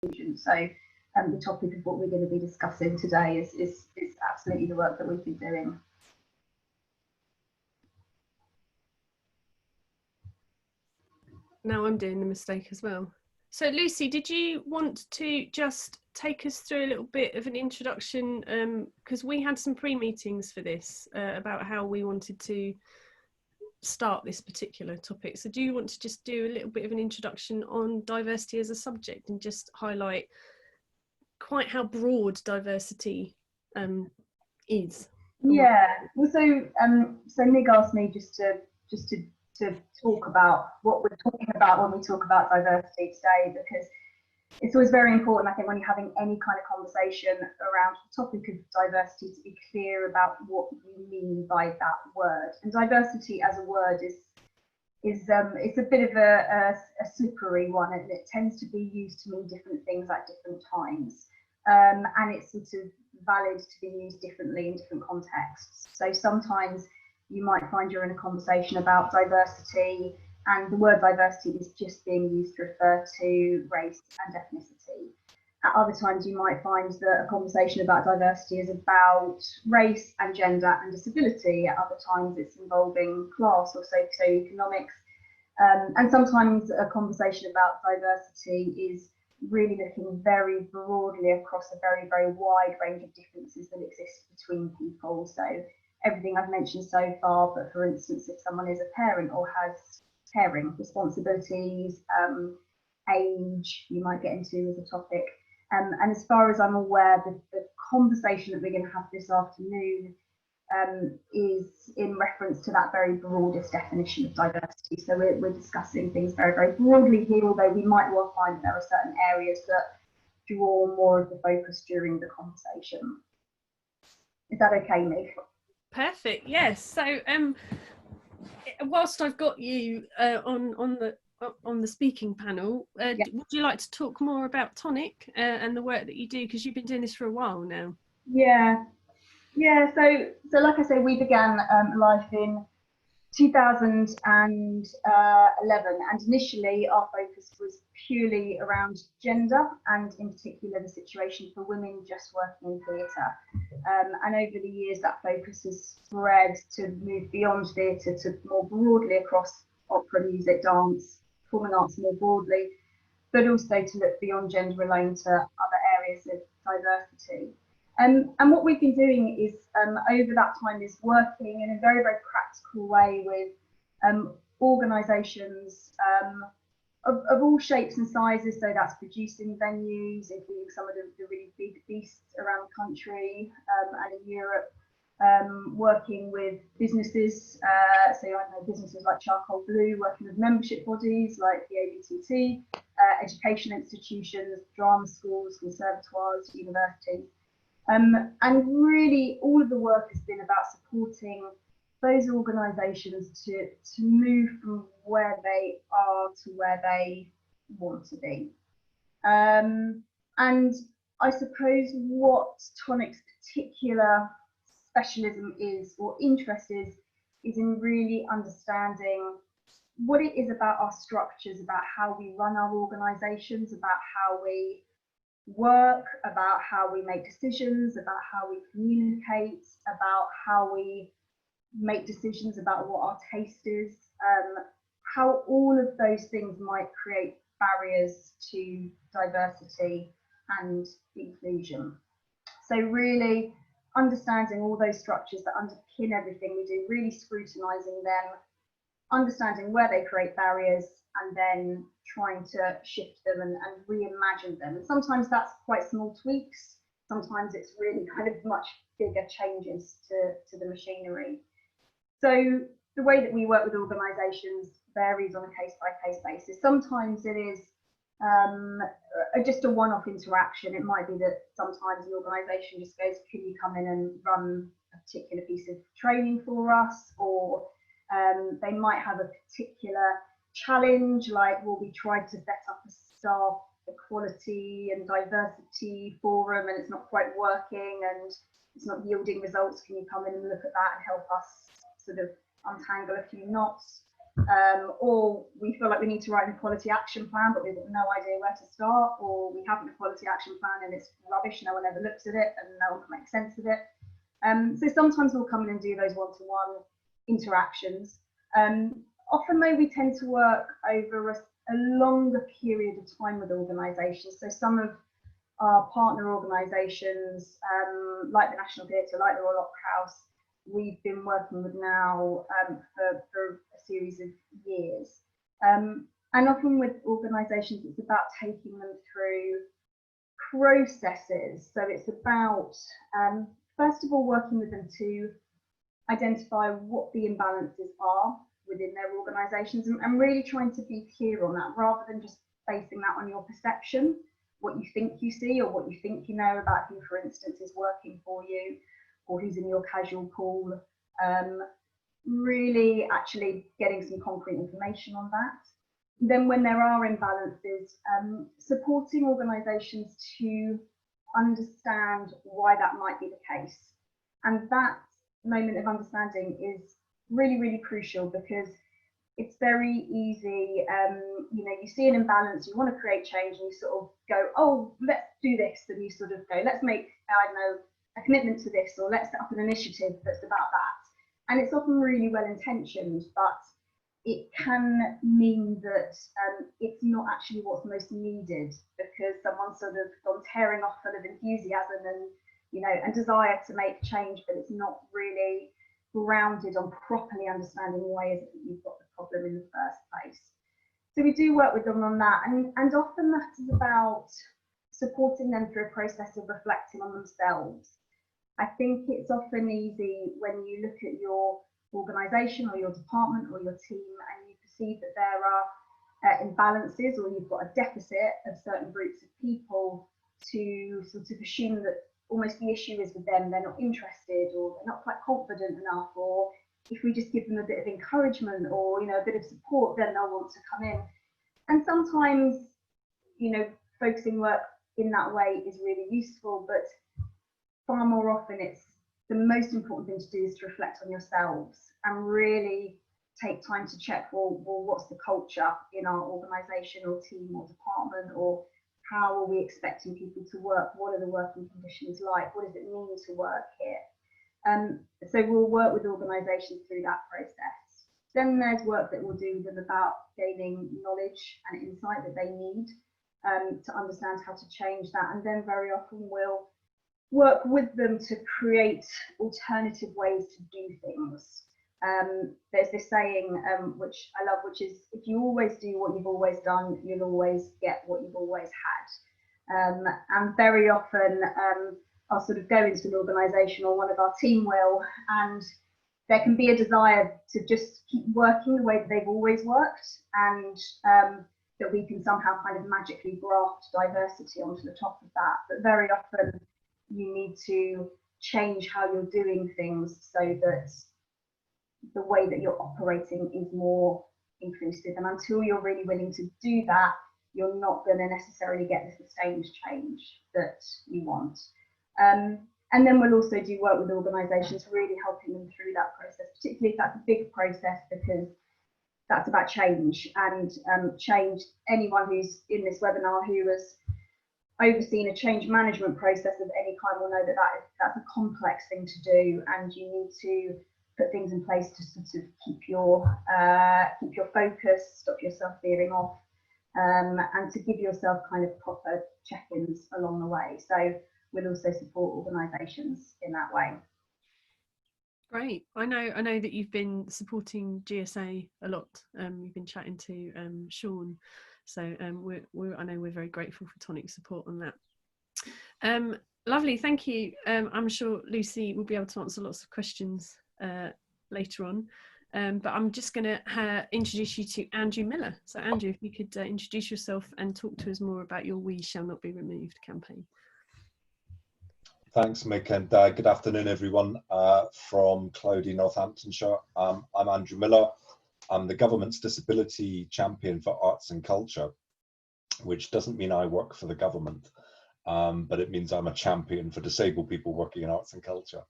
inclusion. So the topic of what we're going to be discussing today is absolutely the work that we've been doing. Now I'm doing the mistake as well. So Lucy, did you want to just take us through a little bit of an introduction, because we had some pre-meetings for this about how we wanted to start this particular topic. So do you want to just do a little bit of an introduction on diversity as a subject and just highlight quite how broad diversity is? Yeah, well, so Nick asked me just to talk about what we're talking about when we talk about diversity today, because it's always very important, I think, when you're having any kind of conversation around the topic of diversity, to be clear about what you mean by that word. And diversity as a word is it's a bit of a slippery one, and it tends to be used to mean different things at different times, and it's sort of valid to be used differently in different contexts. So sometimes you might find you're in a conversation about diversity and the word diversity is just being used to refer to race and ethnicity. At other times you might find that a conversation about diversity is about race and gender and disability. At other times it's involving class or socioeconomics. And sometimes a conversation about diversity is really looking very broadly across a very, very wide range of differences that exist between people. So everything I've mentioned so far, but for instance, if someone is a parent or has caring responsibilities, age, you might get into as a topic. And as far as I'm aware, the conversation that we're going to have this afternoon is in reference to that very broadest definition of diversity. So we're discussing things very, very broadly here, although we might well find that there are certain areas that draw more of the focus during the conversation. Is that okay, Meg? Perfect, yes. So whilst I've got you on the speaking panel, yeah, would you like to talk more about Tonic and the work that you do, because you've been doing this for a while now? Yeah, so like I say, we began life in 2011, and initially our focus was purely around gender, and in particular the situation for women just working in theatre. And over the years that focus has spread to move beyond theatre to more broadly across opera, music, dance, performing arts more broadly, but also to look beyond gender alone to other areas of diversity. And what we've been doing is, over that time, is working in a very, very practical way with organisations of all shapes and sizes. So that's producing venues, including some of the really big beasts around the country and in Europe, working with businesses, so I know businesses like Charcoal Blue, working with membership bodies like the ABTT, education institutions, drama schools, conservatoires, universities. And really all of the work has been about supporting those organisations to move from where they are to where they want to be. And I suppose what Tonic's particular specialism is, or interest is in really understanding what it is about our structures, about how we run our organisations, about how we work, about how we make decisions, about how we communicate, about how we make decisions about what our taste is, how all of those things might create barriers to diversity and inclusion. So really understanding all those structures that underpin everything we do, really scrutinising them, understanding where they create barriers, and then trying to shift them and reimagine them. And sometimes that's quite small tweaks, sometimes it's really kind of much bigger changes to the machinery. So the way that we work with organisations varies on a case-by-case basis. Sometimes it is just a one-off interaction. It might be that sometimes the organisation just goes, can you come in and run a particular piece of training for us? Or they might have a particular challenge, like, well, we tried to set up a staff equality and diversity forum and it's not quite working and it's not yielding results. Can you come in and look at that and help us sort of untangle a few knots? or we feel like we need to write an equality action plan, but we've got no idea where to start, or we have an equality action plan and it's rubbish, no one ever looks at it and no one can make sense of it. So sometimes we'll come in and do those one-to-one interactions. Often though, we tend to work over a longer period of time with organisations. So some of our partner organisations, like the National Theatre, like the Royal Opera House, we've been working with now for a series of years. And often with organisations, it's about taking them through processes. So it's about, first of all, working with them to identify what the imbalances are within their organisations, and really trying to be clear on that, rather than just basing that on your perception, what you think you see or what you think you know about who, for instance, is working for you or who's in your casual pool. Really actually getting some concrete information on that. Then when there are imbalances, supporting organisations to understand why that might be the case. And that moment of understanding is really, really crucial, because it's very easy, you know, you see an imbalance, you want to create change, and you sort of go, oh, let's do this, and you sort of go, let's make, I don't know, a commitment to this, or let's set up an initiative that's about that. And it's often really well intentioned, but it can mean that it's not actually what's most needed, because someone's sort of gone tearing off full of enthusiasm and, you know, and desire to make change, but it's not really grounded on properly understanding why is it that you've got the problem in the first place. So we do work with them on that, and often that is about supporting them through a process of reflecting on themselves. I think it's often easy when you look at your organisation or your department or your team and you perceive that there are imbalances, or you've got a deficit of certain groups of people, to sort of assume that almost the issue is with them, they're not interested, or they're not quite confident enough, or if we just give them a bit of encouragement or, you know, a bit of support, then they'll want to come in. And sometimes, you know, focusing work in that way is really useful, but far more often it's the most important thing to do is to reflect on yourselves and really take time to check, well what's the culture in our organisation or team or department, or how are we expecting people to work? What are the working conditions like? What does it mean to work here? So we'll work with organisations through that process. Then there's work that we'll do with them about gaining knowledge and insight that they need to understand how to change that. And then very often we'll work with them to create alternative ways to do things. There's this saying, which I love, which is, if you always do what you've always done, you'll always get what you've always had. And very often I'll sort of go into an organisation, or one of our team will, and there can be a desire to just keep working the way that they've always worked, and that we can somehow kind of magically graft diversity onto the top of that. But very often you need to change how you're doing things so that the way that you're operating is more inclusive. And until you're really willing to do that, you're not going to necessarily get the sustained change that you want. And then we'll also do work with organisations, really helping them through that process, particularly if that's a big process, because that's about change. And change, anyone who's in this webinar who has overseen a change management process of any kind will know that that's a complex thing to do, and you need to put things in place to sort of keep your focus, stop yourself veering off, and to give yourself kind of proper check-ins along the way. So we'll also support organisations in that way. Great. I know that you've been supporting GSA a lot. You've been chatting to Sean, so I know we're very grateful for Tonic's support on that. Lovely, thank you. I'm sure Lucy will be able to answer lots of questions later on, but I'm just going to introduce you to Andrew Miller. So Andrew, if you could introduce yourself and talk to us more about your We Shall Not Be Removed campaign. Thanks, Mick, and good afternoon, everyone, from cloudy Northamptonshire. I'm Andrew Miller. I'm the government's disability champion for arts and culture, which doesn't mean I work for the government, but it means I'm a champion for disabled people working in arts and culture.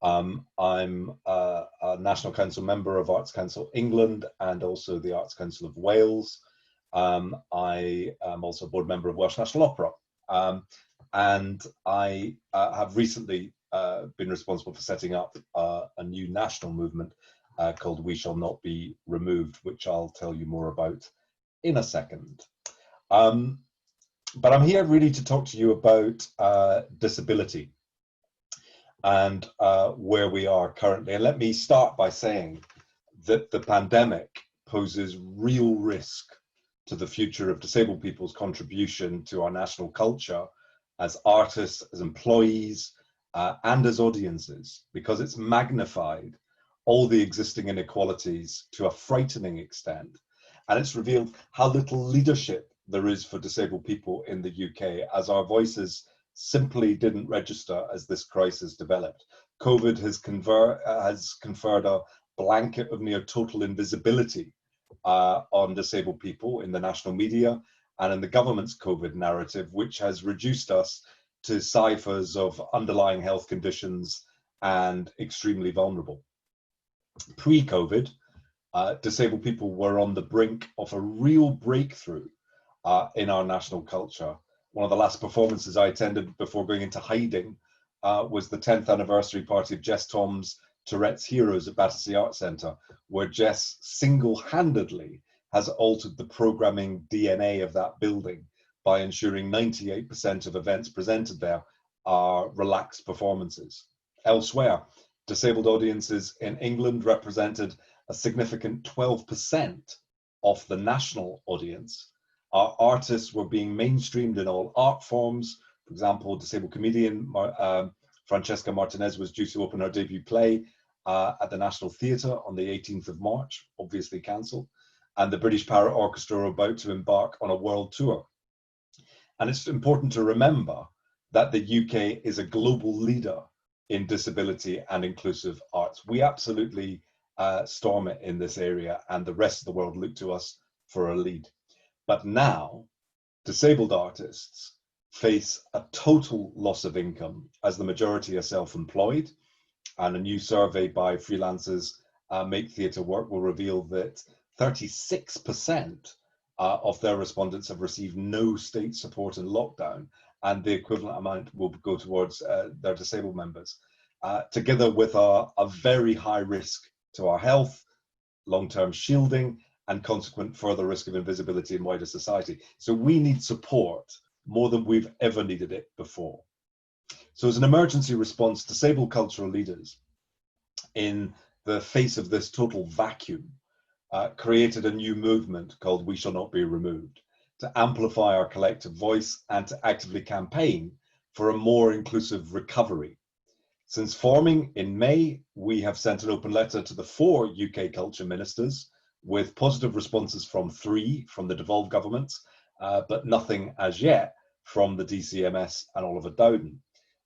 I'm a National Council member of Arts Council England and also the Arts Council of Wales. I am also a board member of Welsh National Opera. And I have recently been responsible for setting up a new national movement called We Shall Not Be Removed, which I'll tell you more about in a second. But I'm here really to talk to you about disability and where we are currently. And let me start by saying that the pandemic poses real risk to the future of disabled people's contribution to our national culture as artists, as employees, and as audiences, because it's magnified all the existing inequalities to a frightening extent. And it's revealed how little leadership there is for disabled people in the UK, as our voices simply didn't register as this crisis developed. COVID has conferred a blanket of near total invisibility on disabled people in the national media and in the government's COVID narrative, which has reduced us to ciphers of underlying health conditions and extremely vulnerable. Pre-COVID, disabled people were on the brink of a real breakthrough in our national culture. One of the last performances I attended before going into hiding was the 10th anniversary party of Jess Tom's Tourette's Heroes at Battersea Arts Centre, where Jess single-handedly has altered the programming DNA of that building by ensuring 98% of events presented there are relaxed performances. Elsewhere, disabled audiences in England represented a significant 12% of the national audience. Our artists were being mainstreamed in all art forms. For example, disabled comedian Francesca Martinez was due to open her debut play at the National Theatre on the 18th of March, obviously cancelled. And the British Parrot Orchestra are about to embark on a world tour. And it's important to remember that the UK is a global leader in disability and inclusive arts. We absolutely storm it in this area, and the rest of the world look to us for a lead. But now, disabled artists face a total loss of income, as the majority are self-employed, and a new survey by freelancers Make Theatre Work will reveal that 36% of their respondents have received no state support in lockdown, and the equivalent amount will go towards their disabled members, together with a very high risk to our health, long-term shielding, and consequent further risk of invisibility in wider society. So we need support more than we've ever needed it before. So as an emergency response, disabled cultural leaders, in the face of this total vacuum, created a new movement called We Shall Not Be Removed, to amplify our collective voice and to actively campaign for a more inclusive recovery. Since forming in May, we have sent an open letter to the 4 UK culture ministers, with positive responses from 3 from the devolved governments, but nothing as yet from the Dcms and Oliver Doden.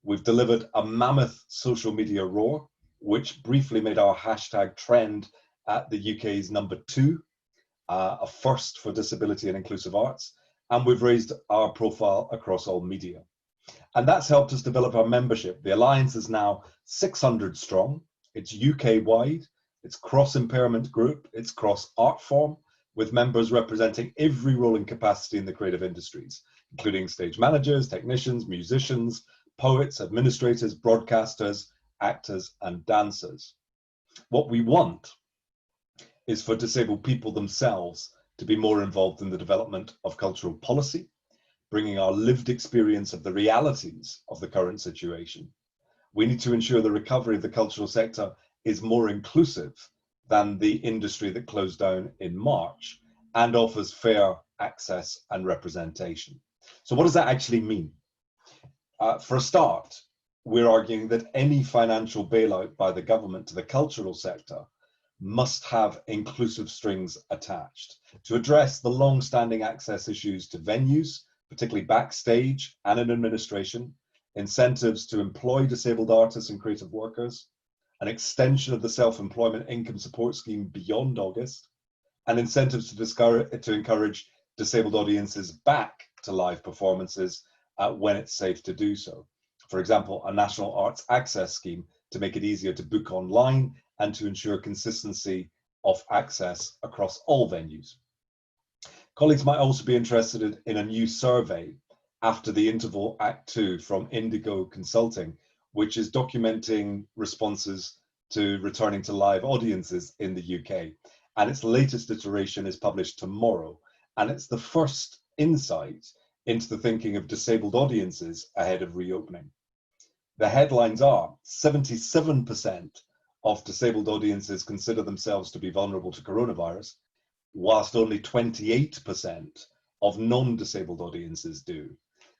We've delivered a mammoth social media roar, which briefly made our hashtag trend at the UK's #2, a first for disability and inclusive arts, and we've raised our profile across all media. And that's helped us develop our membership. The Alliance is now 600 strong, it's UK-wide, it's cross-impairment group, it's cross-art form, with members representing every role and capacity in the creative industries, including stage managers, technicians, musicians, poets, administrators, broadcasters, actors, and dancers. What we want is for disabled people themselves to be more involved in the development of cultural policy, bringing our lived experience of the realities of the current situation. We need to ensure the recovery of the cultural sector is more inclusive than the industry that closed down in March and offers fair access and representation. So what does that actually mean? For a start, we're arguing that any financial bailout by the government to the cultural sector must have inclusive strings attached to address the long-standing access issues to venues, particularly backstage and in administration, incentives to employ disabled artists and creative workers, an extension of the self-employment income support scheme beyond August, and incentives to encourage disabled audiences back to live performances when it's safe to do so. For example, a national arts access scheme to make it easier to book online and to ensure consistency of access across all venues. Colleagues might also be interested in a new survey after the interval Act 2 from Indigo Consulting, which is documenting responses to returning to live audiences in the UK. And its latest iteration is published tomorrow. And it's the first insight into the thinking of disabled audiences ahead of reopening. The headlines are 77% of disabled audiences consider themselves to be vulnerable to coronavirus, whilst only 28% of non-disabled audiences do.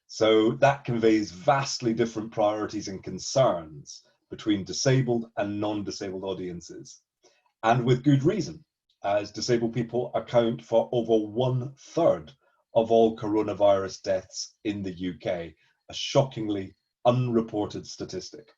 So that conveys vastly different priorities and concerns between disabled and non-disabled audiences. And with good reason, as disabled people account for over 1/3 of all coronavirus deaths in the UK, a shockingly unreported statistic.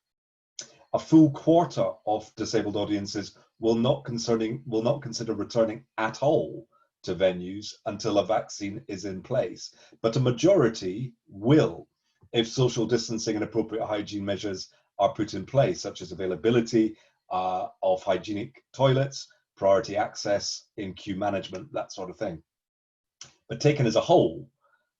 A full quarter of disabled audiences will not consider returning at all to venues until a vaccine is in place, but a majority will if social distancing and appropriate hygiene measures are put in place, such as availability of hygienic toilets, priority access in queue management, that sort of thing. But taken as a whole,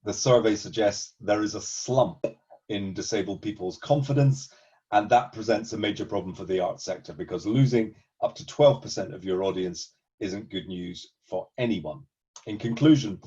the survey suggests there is a slump in disabled people's confidence, and that presents a major problem for the arts sector, because losing up to 12% of your audience isn't good news for anyone. In conclusion,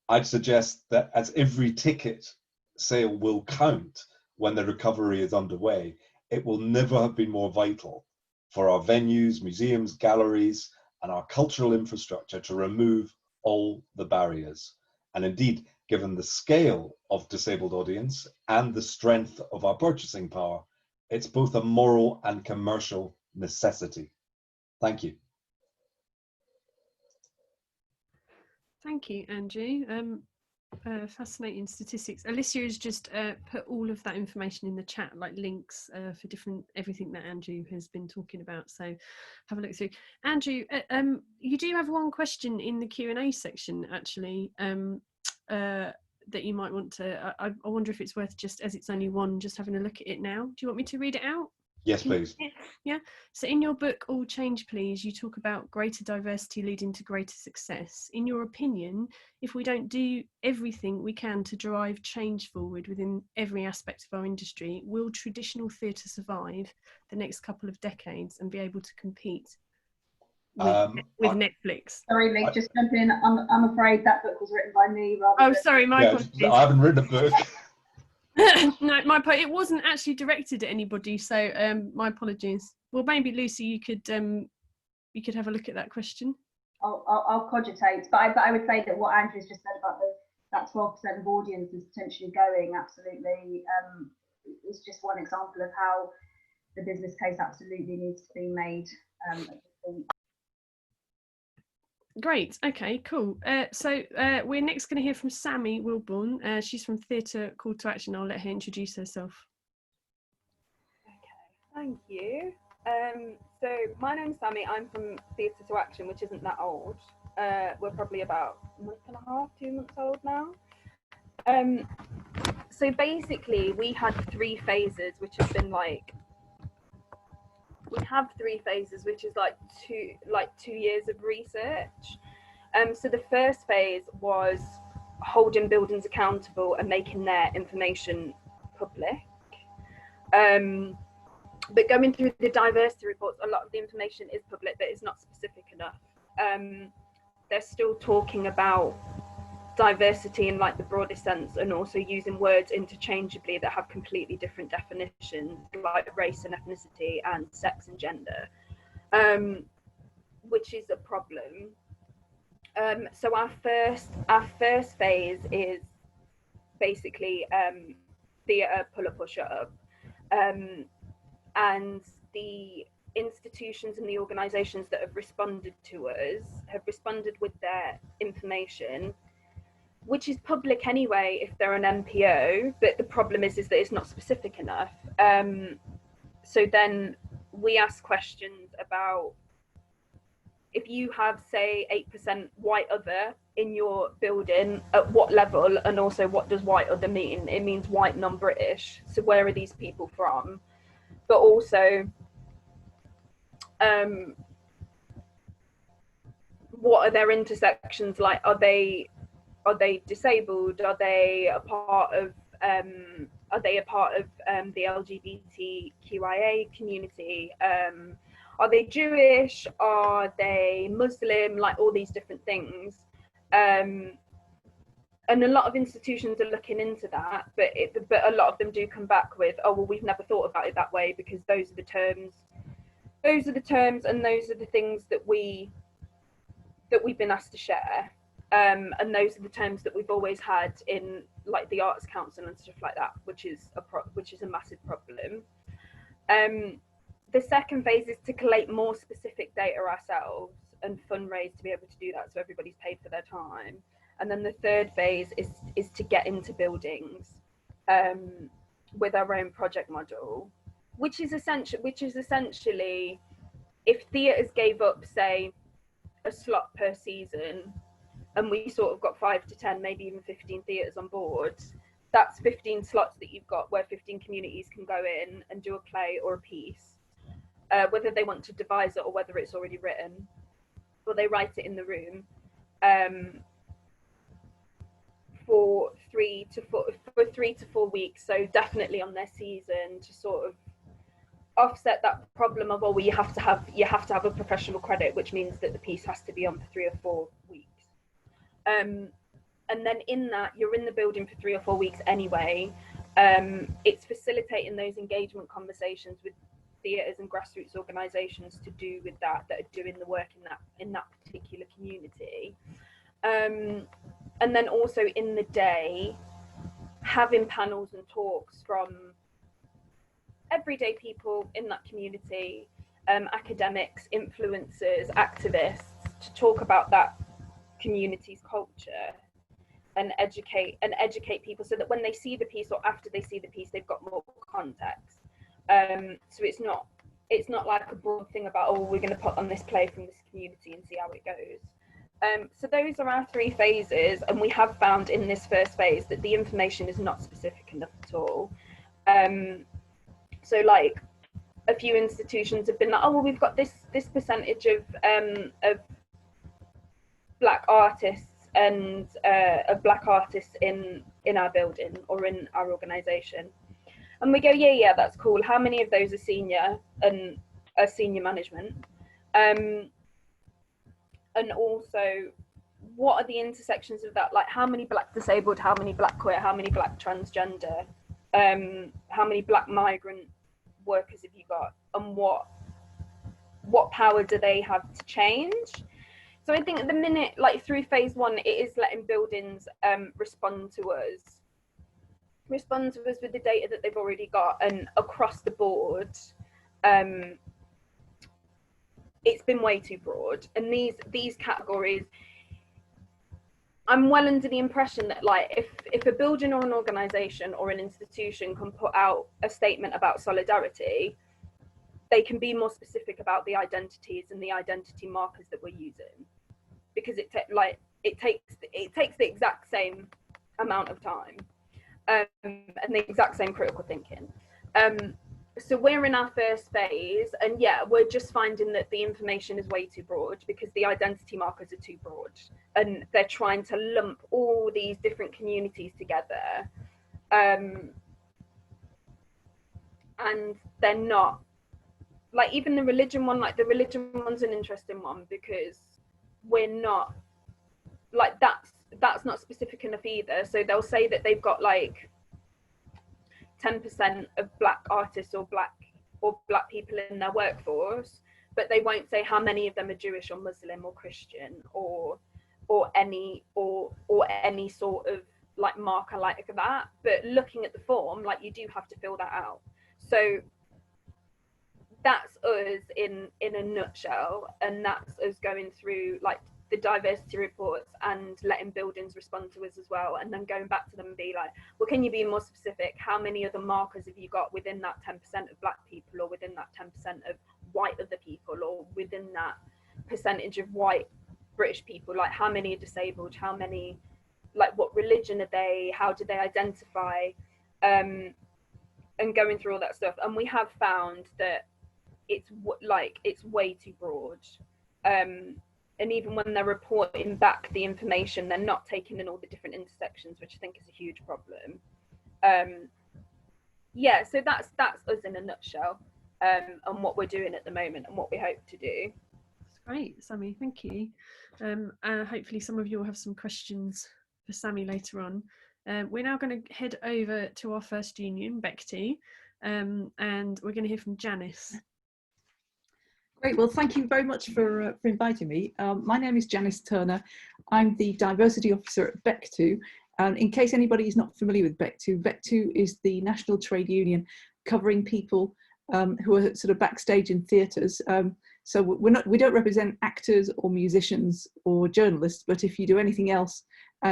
I'd suggest that as every ticket sale will count when the recovery is underway, it will never have been more vital for our venues, museums, galleries, and our cultural infrastructure to remove all the barriers. And indeed, given the scale of disabled audience and the strength of our purchasing power, it's both a moral and commercial necessity. Thank you. Thank you, Andrew. Fascinating statistics. Alicia has just put all of that information in the chat, like links for everything that Andrew has been talking about. So have a look through. Andrew, you do have one question in the Q&A section, actually, that you might want to. I wonder if it's worth, just as it's only one, just having a look at it now. Do you want me to read it out? Yes, please. Yeah. So in your book, All Change Please, you talk about greater diversity leading to greater success. In your opinion, if we don't do everything we can to drive change forward within every aspect of our industry, will traditional theatre survive the next couple of decades and be able to compete with Netflix? Sorry, Lee, just jump in. I'm afraid that book was written by me rather Oh, than... sorry, my apologies. I haven't written a book. No, it wasn't actually directed at anybody, so my apologies. Well, maybe Lucy, you could have a look at that question. I'll cogitate, but I would say that what Andrew's just said about that 12% of audiences potentially going, absolutely, is just one example of how the business case absolutely needs to be made. Great. Okay, cool. So we're next going to hear from Sammy Willbourne. She's from TheatreCallToAction. I'll let her introduce herself. Okay, thank you. So my name's Sammy. I'm from TheatreCallToAction, which isn't that old. We're probably about a month and a half, 2 months old now. So basically, we had 3 phases, which have been like. We have 3 phases, which is like 2 years of research. So the first phase was holding buildings accountable and making their information public. But going through the diversity reports, a lot of the information is public, but it's not specific enough. They're still talking about diversity in like the broadest sense, and also using words interchangeably that have completely different definitions, like race and ethnicity and sex and gender, which is a problem. So our first phase is basically theatre, pull up or shut up, and the institutions and the organisations that have responded to us have responded with their information, which is public anyway if they're an NPO, but the problem is that it's not specific enough. So then we ask questions about, if you have, say, 8% white other in your building, at what level, and also what does white other mean? It means white non-British. So where are these people from? But also, What are their intersections like? Are they disabled? Are they a part of the LGBTQIA community? Are they Jewish? Are they Muslim? Like all these different things. And a lot of institutions are looking into that, but a lot of them do come back with, oh well, we've never thought about it that way because those are the terms, and those are the things that we've been asked to share, and those are the terms that we've always had in like the Arts Council and stuff like that, which is a massive problem. The second phase is to collate more specific data ourselves and fundraise to be able to do that, so everybody's paid for their time. And then the third phase is to get into buildings with our own project model, which is essentially if theatres gave up, say, a slot per season, and we sort of got 5 to 10, maybe even 15 theatres on board, that's 15 slots that you've got where 15 communities can go in and do a play or a piece, whether they want to devise it or whether it's already written, or they write it in the room. For 3 to 4 weeks, so definitely on their season, to sort of offset that problem of, oh, well, you have to have a professional credit, which means that the piece has to be on for 3 or 4 weeks. And then in that, you're in the building for 3 or 4 weeks anyway. It's facilitating those engagement conversations with theatres and grassroots organisations to do with that are doing the work in that particular community. And then also in the day, having panels and talks from everyday people in that community, academics, influencers, activists, to talk about that community's culture and educate people, so that when they see the piece or after they see the piece, they've got more context. So it's not like a broad thing about, oh, we're going to put on this play from this community and see how it goes. So those are our 3 phases, and we have found in this first phase that the information is not specific enough at all. So like a few institutions have been like, oh well, we've got this percentage of black artists and of black artists in our building or in our organisation, and we go, yeah, that's cool. How many of those are senior and senior management? And also, what are the intersections of that? Like, how many black disabled, how many black queer, how many black transgender, how many black migrant workers have you got, and what power do they have to change? So I think at the minute, like through phase 1, it is letting buildings respond to us with the data that they've already got, and across the board, it's been way too broad. And these categories, I'm well under the impression that like if a building or an organisation or an institution can put out a statement about solidarity, they can be more specific about the identities and the identity markers that we're using, because it takes the exact same amount of time and the exact same critical thinking. So we're in our first phase, and yeah, we're just finding that the information is way too broad because the identity markers are too broad, and they're trying to lump all these different communities together, and they're not, like, even the religion one, like the religion one's an interesting one, because we're not, like, that's not specific enough either. So they'll say that they've got like 10% of black artists or black people in their workforce, but they won't say how many of them are Jewish or Muslim or Christian or any sort of like marker like that. But looking at the form, like, you do have to fill that out. So that's us in a nutshell, and that's us going through like the diversity reports and letting buildings respond to us as well, and then going back to them and be like, well, can you be more specific? How many other markers have you got within that 10% of black people, or within that 10% of white other people, or within that percentage of white British people? Like, how many are disabled? How many, like, what religion are they? How do they identify? And going through all that stuff. And we have found that it's way too broad. And even when they're reporting back the information, they're not taking in all the different intersections, which I think is a huge problem. Yeah, so that's us in a nutshell, on what we're doing at the moment and what we hope to do. That's great, Sammy, thank you. And hopefully some of you will have some questions for Sammy later on. We're now going to head over to our first union, BECTU, and we're going to hear from Janice. Great, well, thank you very much for inviting me. My name is Janice Turner. I'm the Diversity Officer at BECTU. In case anybody is not familiar with BECTU, BECTU is the national trade union covering people who are sort of backstage in theatres. So we don't represent actors or musicians or journalists, but if you do anything else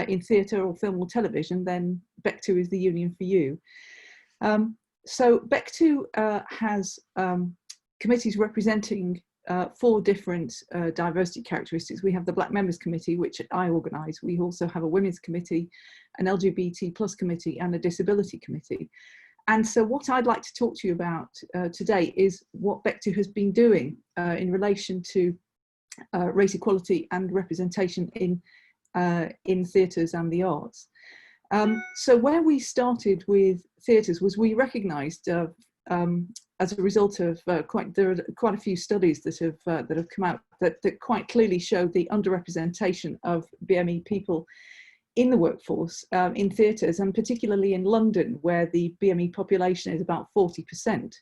in theatre or film or television, then BECTU is the union for you. So BECTU has committees representing 4 different diversity characteristics. We have the Black Members Committee, which I organise. We also have a Women's Committee, an LGBT+ committee, and a Disability Committee. And so what I'd like to talk to you about today is what BECTU has been doing in relation to race equality and representation in theatres and the arts. So where we started with theatres was we recognised as a result of there are quite a few studies that have come out that quite clearly show the underrepresentation of BME people in the workforce in theatres, and particularly in London, where the BME population is about 40%.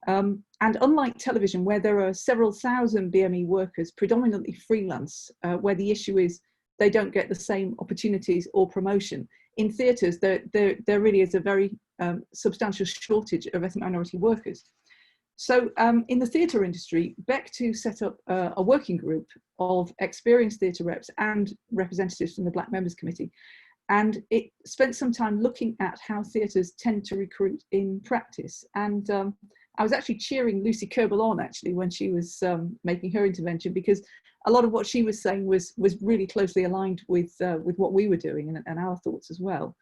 And unlike television, where there are several thousand BME workers, predominantly freelance, where the issue is they don't get the same opportunities or promotion, in theatres there really is a very substantial shortage of ethnic minority workers. So in the theatre industry, BECTU set up a working group of experienced theatre reps and representatives from the Black Members Committee. And it spent some time looking at how theatres tend to recruit in practice. And I was actually cheering Lucy Kerbel on, actually, when she was making her intervention, because a lot of what she was saying was really closely aligned with what we were doing and our thoughts as well.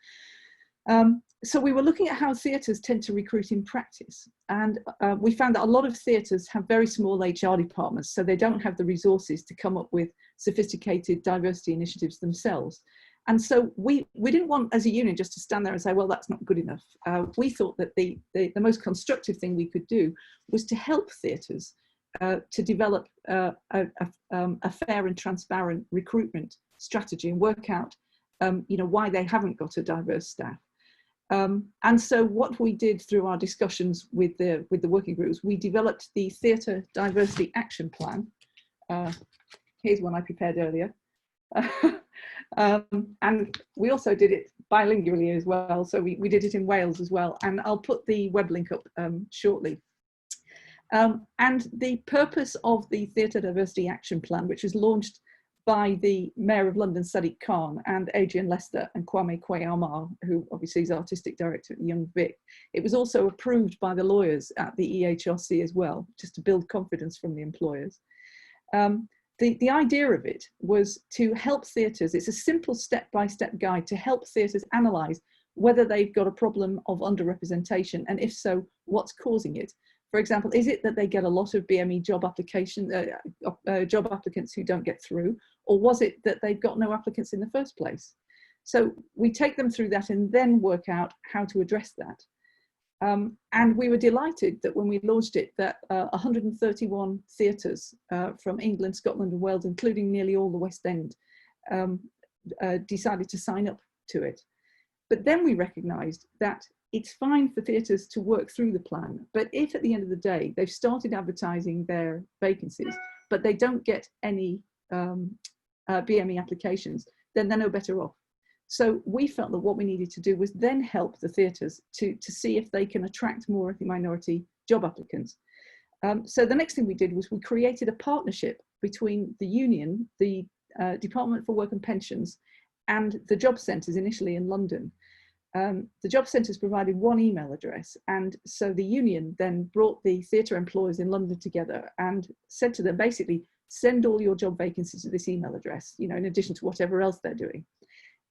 So we were looking at how theatres tend to recruit in practice, and we found that a lot of theatres have very small HR departments, so they don't have the resources to come up with sophisticated diversity initiatives themselves. And so we didn't want, as a union, just to stand there and say, well, that's not good enough. We thought that the most constructive thing we could do was to help theatres to develop a fair and transparent recruitment strategy and work out why they haven't got a diverse staff. And so what we did through our discussions with the working groups, we developed the Theatre Diversity Action Plan. Here's one I prepared earlier. And we also did it bilingually as well, so we did it in Wales as well, and I'll put the web link up shortly. And the purpose of the Theatre Diversity Action Plan, which was launched by the Mayor of London, Sadiq Khan, and Adrian Lester and Kwame Kwei-Armah, who obviously is Artistic Director at the Young Vic. It was also approved by the lawyers at the EHRC as well, just to build confidence from the employers. The idea of it was to help theatres. It's a simple step-by-step guide to help theatres analyse whether they've got a problem of underrepresentation, and if so, what's causing it. For example, is it that they get a lot of BME job applicants who don't get through, or was it that they've got no applicants in the first place? So we take them through that and then work out how to address that. And we were delighted that when we launched it, that 131 theatres from England, Scotland and Wales, including nearly all the West End, decided to sign up to it. But then we recognised that it's fine for theatres to work through the plan, but if at the end of the day they've started advertising their vacancies, but they don't get any BME applications, then they're no better off. So we felt that what we needed to do was then help the theatres to see if they can attract more ethnic minority job applicants. So the next thing we did was we created a partnership between the union, the Department for Work and Pensions, and the job centres initially in London. The job centres provided one email address, and so the union then brought the theatre employers in London together and said to them, basically, send all your job vacancies to this email address, in addition to whatever else they're doing.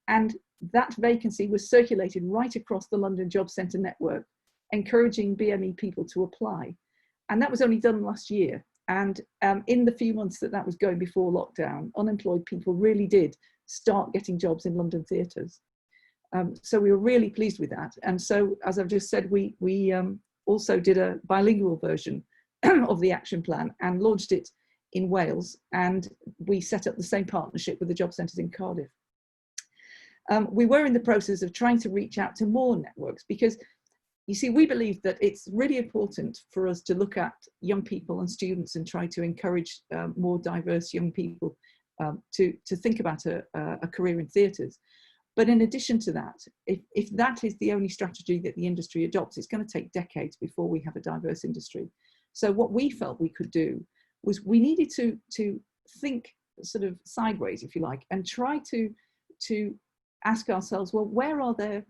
And that vacancy was circulated right across the London Job Centre network, encouraging BME people to apply. And that was only done last year. And in the few months that was going before lockdown, unemployed people really did start getting jobs in London theatres. So we were really pleased with that. And so, as I've just said, we also did a bilingual version of the action plan and launched it in Wales. And we set up the same partnership with the job centres in Cardiff. We were in the process of trying to reach out to more networks because, you see, we believe that it's really important for us to look at young people and students and try to encourage more diverse young people to think about a career in theatres. But in addition to that, if that is the only strategy that the industry adopts, it's going to take decades before we have a diverse industry. So what we felt we could do was we needed to think sort of sideways, if you like, and try to ask ourselves, well, where are there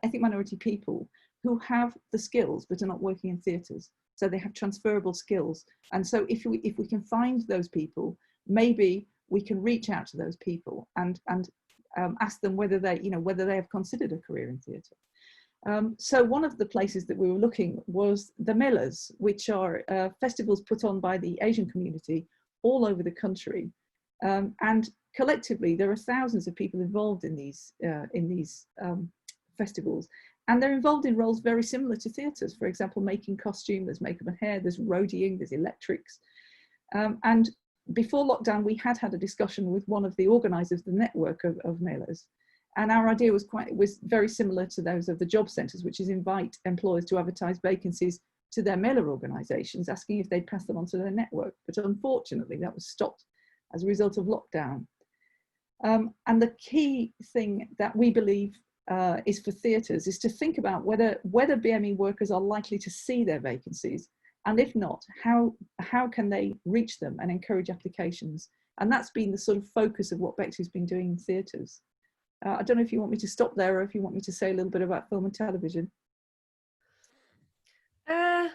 ethnic minority people who have the skills but are not working in theatres? So they have transferable skills. And so if we can find those people, maybe we can reach out to those people and ask them whether they have considered a career in theatre. So one of the places that we were looking was the Melas, which are festivals put on by the Asian community all over the country. And collectively, there are thousands of people involved in these festivals. And they're involved in roles very similar to theatres. For example, making costume, there's makeup and hair, there's roadieing, there's electrics. And before lockdown, we had a discussion with one of the organisers of the network of Melas. And our idea was very similar to those of the job centres, which is invite employers to advertise vacancies to their Mailer organisations, asking if they'd pass them on to their network. But unfortunately, that was stopped as a result of lockdown. And the key thing that we believe is for theatres is to think about whether BME workers are likely to see their vacancies. And if not, how can they reach them and encourage applications? And that's been the sort of focus of what Bectu's been doing in theatres. I don't know if you want me to stop there or if you want me to say a little bit about film and television. Well,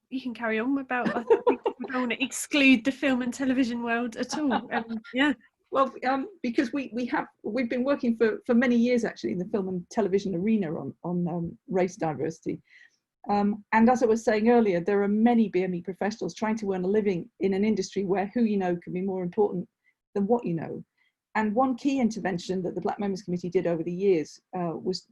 you can carry on about, I think we don't want to exclude the film and television world at all. Yeah. Well, because we've been working for many years actually in the film and television arena on race diversity. And as I was saying earlier, there are many BME professionals trying to earn a living in an industry where who you know can be more important than what you know. And one key intervention that the Black Members Committee did over the years was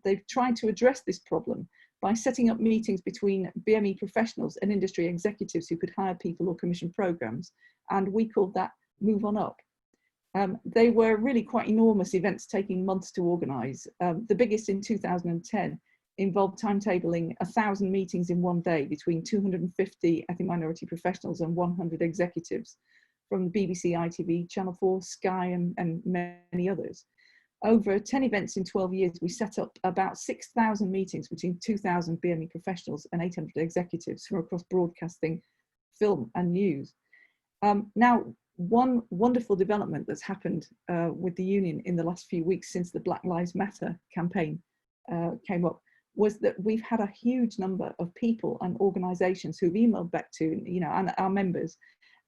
they've tried to address this problem by setting up meetings between BME professionals and industry executives who could hire people or commission programs. And we called that Move On Up. They were really quite enormous events taking months to organise. The biggest in 2010 involved timetabling 1,000 meetings in one day between 250 ethnic minority professionals and 100 executives from BBC, ITV, Channel 4, Sky and many others. Over 10 events in 12 years, we set up about 6,000 meetings between 2,000 BME professionals and 800 executives from across broadcasting, film and news. Now, one wonderful development that's happened with the union in the last few weeks since the Black Lives Matter campaign came up was that we've had a huge number of people and organisations who've emailed back to, and our members,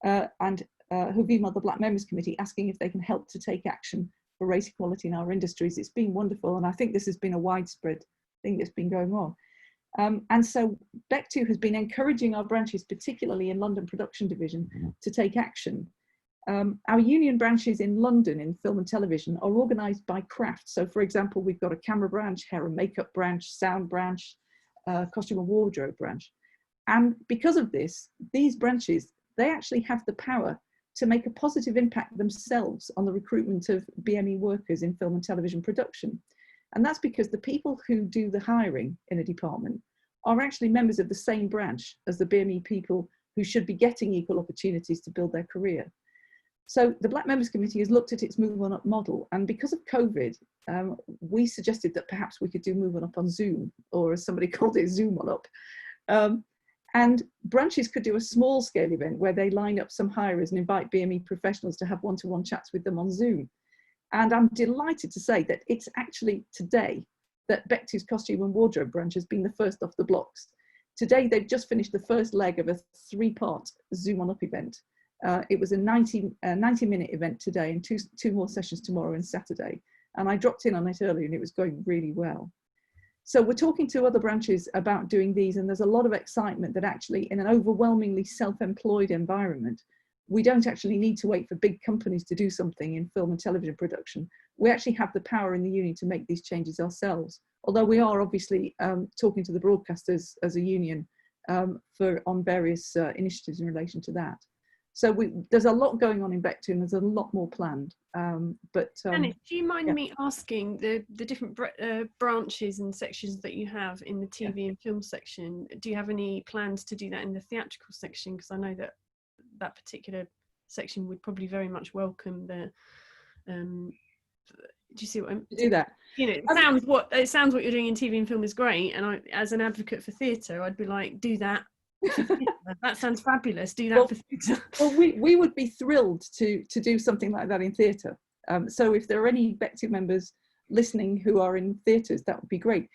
and who've emailed the Black Members Committee asking if they can help to take action for race equality in our industries. It's been wonderful, and I think this has been a widespread thing that's been going on. And so BECTU has been encouraging our branches, particularly in London Production Division, to take action. Our union branches in London in film and television are organised by craft. So for example, we've got a camera branch, hair and makeup branch, sound branch, costume and wardrobe branch. And because of this, these branches, they actually have the power to make a positive impact themselves on the recruitment of BME workers in film and television production. And that's because the people who do the hiring in a department are actually members of the same branch as the BME people who should be getting equal opportunities to build their career. So the Black Members Committee has looked at its Move On Up model, and because of COVID, we suggested that perhaps we could do Move On Up on Zoom, or as somebody called it, Zoom On Up. And branches could do a small scale event where they line up some hirers and invite BME professionals to have one-to-one chats with them on Zoom. And I'm delighted to say that it's actually today that BECTU's costume and wardrobe branch has been the first off the blocks. Today, they've just finished the first leg of a 3-part Zoom On Up event. It was a 90-minute event today and two more sessions tomorrow and Saturday. And I dropped in on it early and it was going really well. So we're talking to other branches about doing these, and there's a lot of excitement that actually in an overwhelmingly self-employed environment, we don't actually need to wait for big companies to do something in film and television production. We actually have the power in the union to make these changes ourselves. Although we are obviously talking to the broadcasters as a union on various initiatives in relation to that. So there's a lot going on in BECTU, and there's a lot more planned. Annie, do you mind me asking the different branches and sections that you have in the TV and film section? Do you have any plans to do that in the theatrical section? Because I know that that particular section would probably very much welcome the. Do you see what I'm do that? You know, it sounds what you're doing in TV and film is great, and I, as an advocate for theatre, I'd be like, do that. That sounds fabulous. Do that for theatre. Well, we would be thrilled to do something like that in theatre. So if there are any BECTU members listening who are in theatres, that would be great.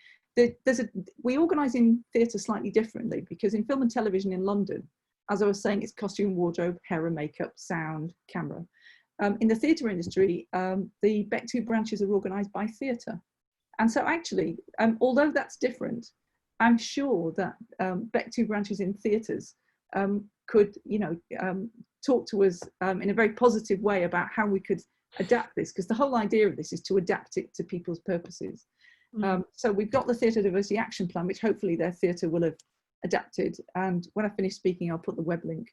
We organise in theatre slightly differently, because in film and television in London, as I was saying, it's costume, wardrobe, hair and makeup, sound, camera. In the theatre industry, the BECTU branches are organised by theatre. And so actually, although that's different, I'm sure that BECTU branches in theatres could, talk to us in a very positive way about how we could adapt this, because the whole idea of this is to adapt it to people's purposes. So we've got the Theatre Diversity Action Plan, which hopefully their theatre will have adapted. And when I finish speaking, I'll put the web link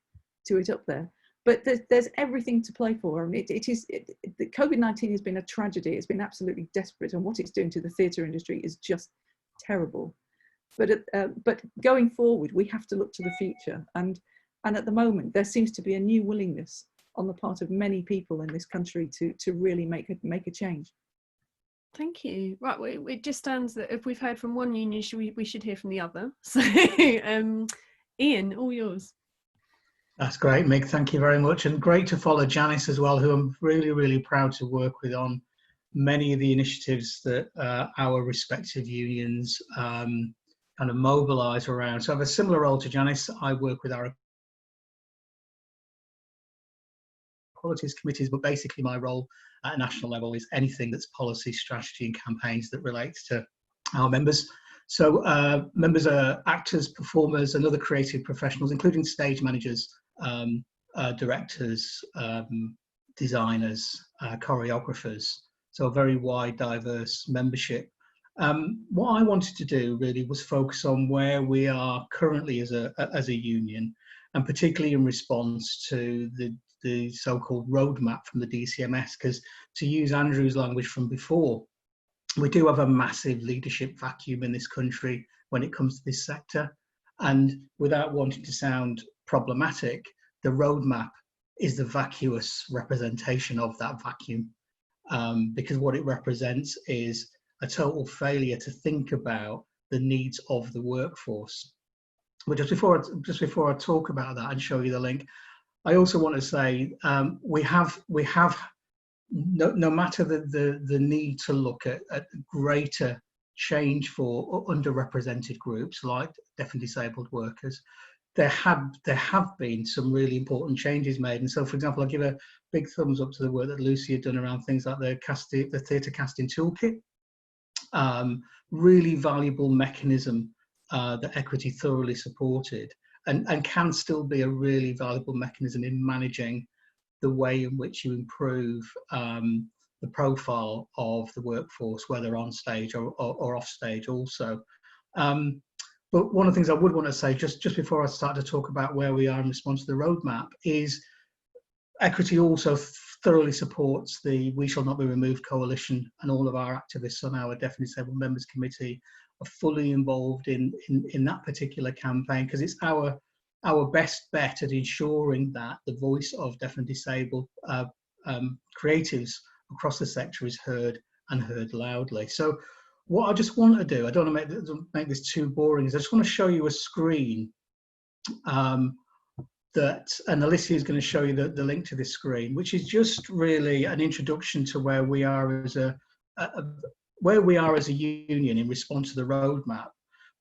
to it up there. But there's everything to play for. I mean, COVID-19 has been a tragedy. It's been absolutely desperate, and what it's doing to the theatre industry is just terrible. But going forward, we have to look to the future, and at the moment there seems to be a new willingness on the part of many people in this country to really make a change. Thank you. Right, it just stands that if we've heard from one union, we should hear from the other. So, Ian, all yours. That's great, Mick. Thank you very much, and great to follow Janice as well, who I'm really, really proud to work with on many of the initiatives that our respective unions kind of mobilise around. So I have a similar role to Janice. I work with our qualities committees, but basically my role at a national level is anything that's policy, strategy and campaigns that relates to our members. So members are actors, performers and other creative professionals, including stage managers, directors, designers, choreographers. So a very wide, diverse membership. What I wanted to do really was focus on where we are currently as a union, and particularly in response to the so-called roadmap from the DCMS, because to use Andrew's language from before, we do have a massive leadership vacuum in this country when it comes to this sector. And without wanting to sound problematic, the roadmap is the vacuous representation of that vacuum, because what it represents is a total failure to think about the needs of the workforce. But just before I talk about that and show you the link, I also want to say we have no matter the need to look at greater change for underrepresented groups like deaf and disabled workers, there have been some really important changes made. And so, for example, I give a big thumbs up to the work that Lucy had done around things like the theatre casting toolkit. Really valuable mechanism that Equity thoroughly supported, and can still be a really valuable mechanism in managing the way in which you improve the profile of the workforce, whether on stage or off stage also. But one of the things I would want to say, just before I start to talk about where we are in response to the roadmap, is Equity also thoroughly supports the We Shall Not Be Removed coalition, and all of our activists on our Deaf and Disabled Members Committee are fully involved in that particular campaign, because it's our best bet at ensuring that the voice of deaf and disabled creatives across the sector is heard, and heard loudly. So what I just want to do, I don't want to make this too boring, is I just want to show you a screen and Alicia is going to show you the link to this screen, which is just really an introduction to where we are as a union in response to the roadmap.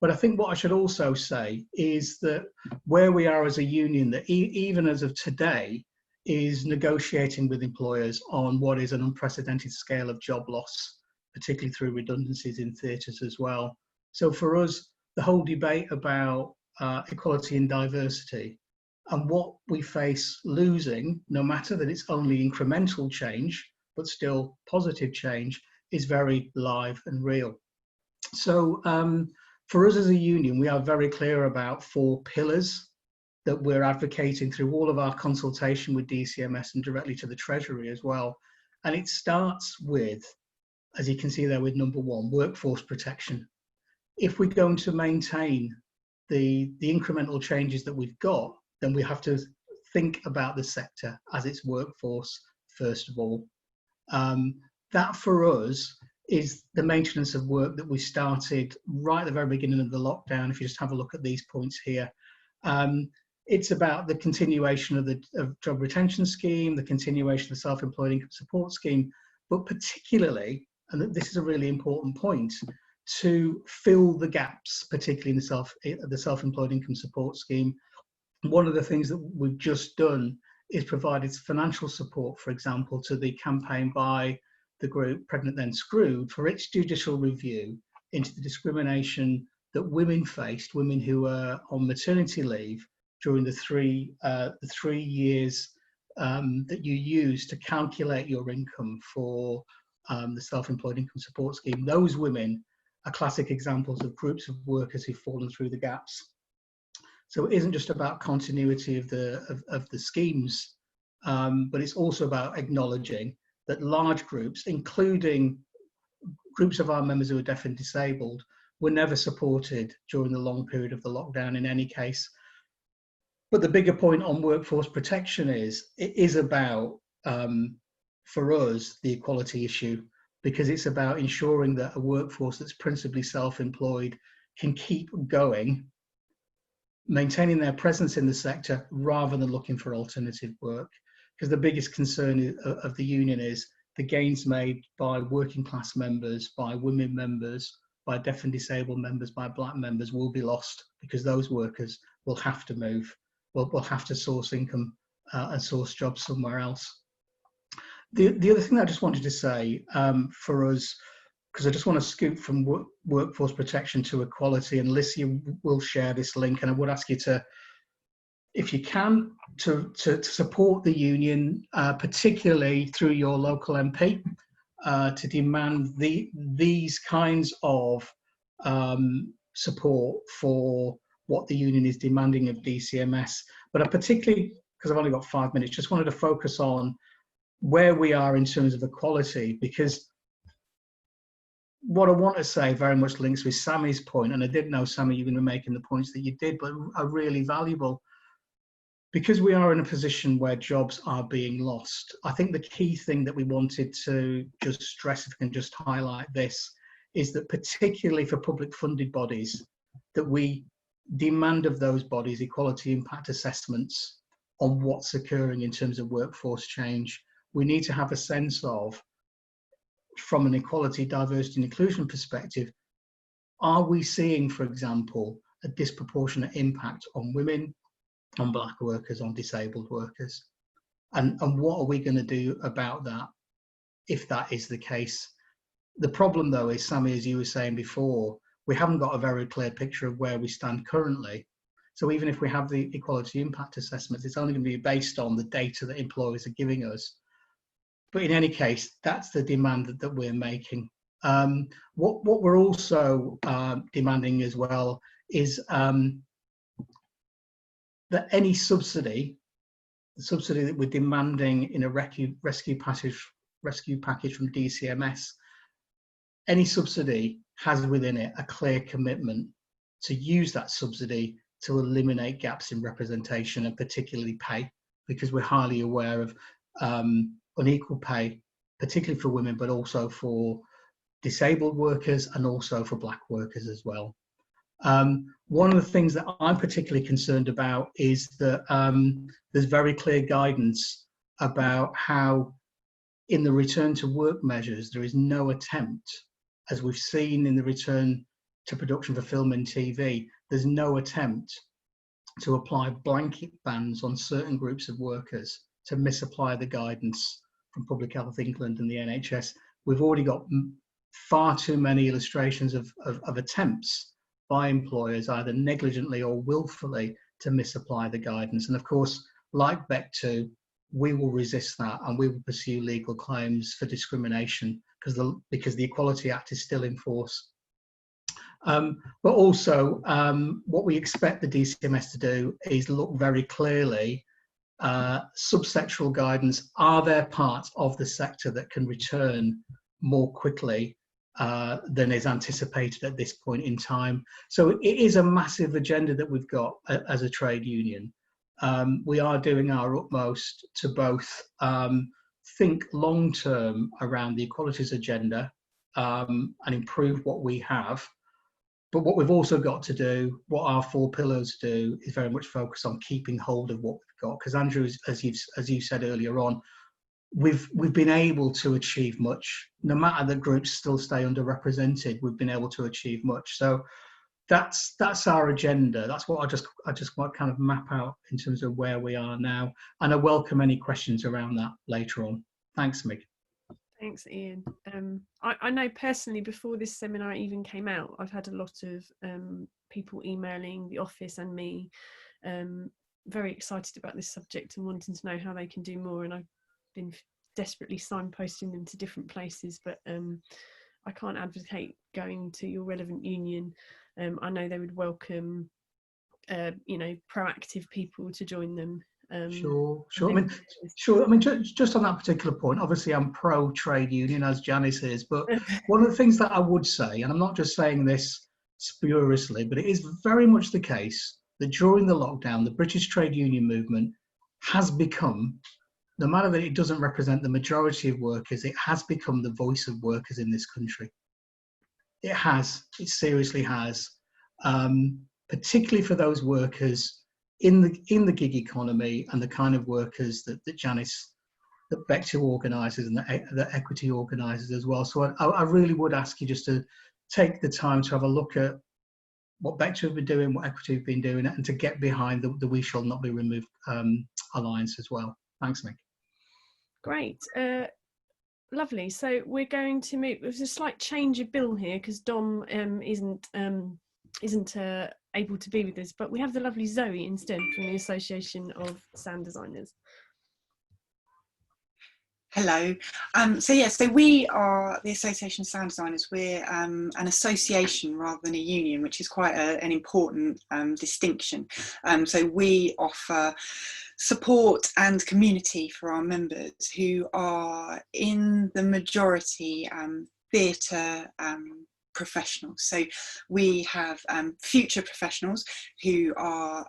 But I think what I should also say is that where we are as a union, that even as of today, is negotiating with employers on what is an unprecedented scale of job loss, particularly through redundancies in theatres as well. So for us, the whole debate about equality and diversity and what we face losing, no matter that it's only incremental change, but still positive change, is very live and real. So for us as a union, we are very clear about 4 pillars that we're advocating through all of our consultation with DCMS and directly to the Treasury as well. And it starts with, as you can see there with number 1, workforce protection. If we're going to maintain the incremental changes that we've got, then we have to think about the sector as its workforce, first of all. That for us is the maintenance of work that we started right at the very beginning of the lockdown. If you just have a look at these points here, it's about the continuation of the job retention scheme, the continuation of the self-employed income support scheme, but particularly, and this is a really important point, to fill the gaps, particularly in the self-employed income support scheme. One of the things that we've just done is provided financial support, for example, to the campaign by the group Pregnant Then Screwed for its judicial review into the discrimination that women faced, women who were on maternity leave during the three years that you use to calculate your income for the self-employed income support scheme. Those women are classic examples of groups of workers who've fallen through the gaps. So it isn't just about continuity of the schemes, but it's also about acknowledging that large groups, including groups of our members who are deaf and disabled, were never supported during the long period of the lockdown in any case. But the bigger point on workforce protection is, it is about, for us, the equality issue, because it's about ensuring that a workforce that's principally self-employed can keep going, maintaining their presence in the sector rather than looking for alternative work. Because the biggest concern of the union is the gains made by working class members, by women members, by deaf and disabled members, by black members will be lost, because those workers will have to move, will have to source income and source jobs somewhere else. The other thing that I just wanted to say for us, because I just want to scoop from workforce protection to equality, and Lucy will share this link, and I would ask you to, if you can, to support the union, particularly through your local MP, to demand these kinds of support for what the union is demanding of DCMS. But I particularly, because I've only got 5 minutes, just wanted to focus on where we are in terms of equality, because what I want to say very much links with Sammy's point, and I didn't know, Sammy, you're going to be making the points that you did, but are really valuable. Because we are in a position where jobs are being lost, I think the key thing that we wanted to just stress, if I can just highlight this, is that particularly for public funded bodies, that we demand of those bodies equality impact assessments on what's occurring in terms of workforce change. We need to have a sense of, from an equality, diversity and inclusion perspective, are we seeing, for example, a disproportionate impact on women, on black workers, on disabled workers? And what are we going to do about that if that is the case? The problem, though, is, Sammy, as you were saying before, we haven't got a very clear picture of where we stand currently. So even if we have the equality impact assessments, it's only going to be based on the data that employers are giving us. But in any case, that's the demand that we're making. What we're also demanding as well is that any subsidy, the subsidy that we're demanding in a rescue package from DCMS, any subsidy has within it a clear commitment to use that subsidy to eliminate gaps in representation and particularly pay, because we're highly aware of unequal pay, particularly for women, but also for disabled workers and also for black workers as well. One of the things that I'm particularly concerned about is that there's very clear guidance about how in the return to work measures, there is no attempt, as we've seen in the return to production for film and TV, there's no attempt to apply blanket bans on certain groups of workers to misapply the guidance from Public Health England and the NHS. We've already got far too many illustrations of attempts by employers, either negligently or willfully, to misapply the guidance. And of course, like BEC2, we will resist that, and we will pursue legal claims for discrimination because the Equality Act is still in force. But also, what we expect the DCMS to do is look very clearly, subsectoral guidance, are there parts of the sector that can return more quickly than is anticipated at this point in time? So it is a massive agenda that we've got as a trade union. We are doing our utmost to both think long term around the equalities agenda and improve what we have. But what we've also got to do, what our 4 pillars do, is very much focus on keeping hold of what we've got. Because Andrew, as you said earlier on, we've been able to achieve much. No matter that groups still stay underrepresented, we've been able to achieve much. So that's our agenda. That's what I just want to kind of map out in terms of where we are now. And I welcome any questions around that later on. Thanks, Meg. Thanks, Ian. I know personally, before this seminar even came out, I've had a lot of people emailing the office and me, very excited about this subject and wanting to know how they can do more. And I've been desperately signposting them to different places, but I can't advocate going to your relevant union. I know they would welcome, proactive people to join them. Sure. I mean, just on that particular point, obviously I'm pro trade union, as Janice is, but one of the things that I would say, and I'm not just saying this spuriously, but it is very much the case that during the lockdown, the British trade union movement has become, no matter that it doesn't represent the majority of workers, it has become the voice of workers in this country. It seriously has, particularly for those workers in the gig economy and the kind of workers that Janice, that BEC2 organises and that Equity organises as well. So I really would ask you just to take the time to have a look at what BEC2 have been doing, what Equity have been doing, and to get behind the We Shall Not Be Removed alliance as well. Thanks, Nick. Great. Lovely. So we're going to move. There's a slight change of bill here because Dom isn't able to be with us, but we have the lovely Zoe instead from the Association of Sound Designers. Hello. So we are the Association of Sound Designers. We're an association rather than a union, which is quite an important distinction. So we offer support and community for our members who are in the majority theatre professionals. So we have future professionals who are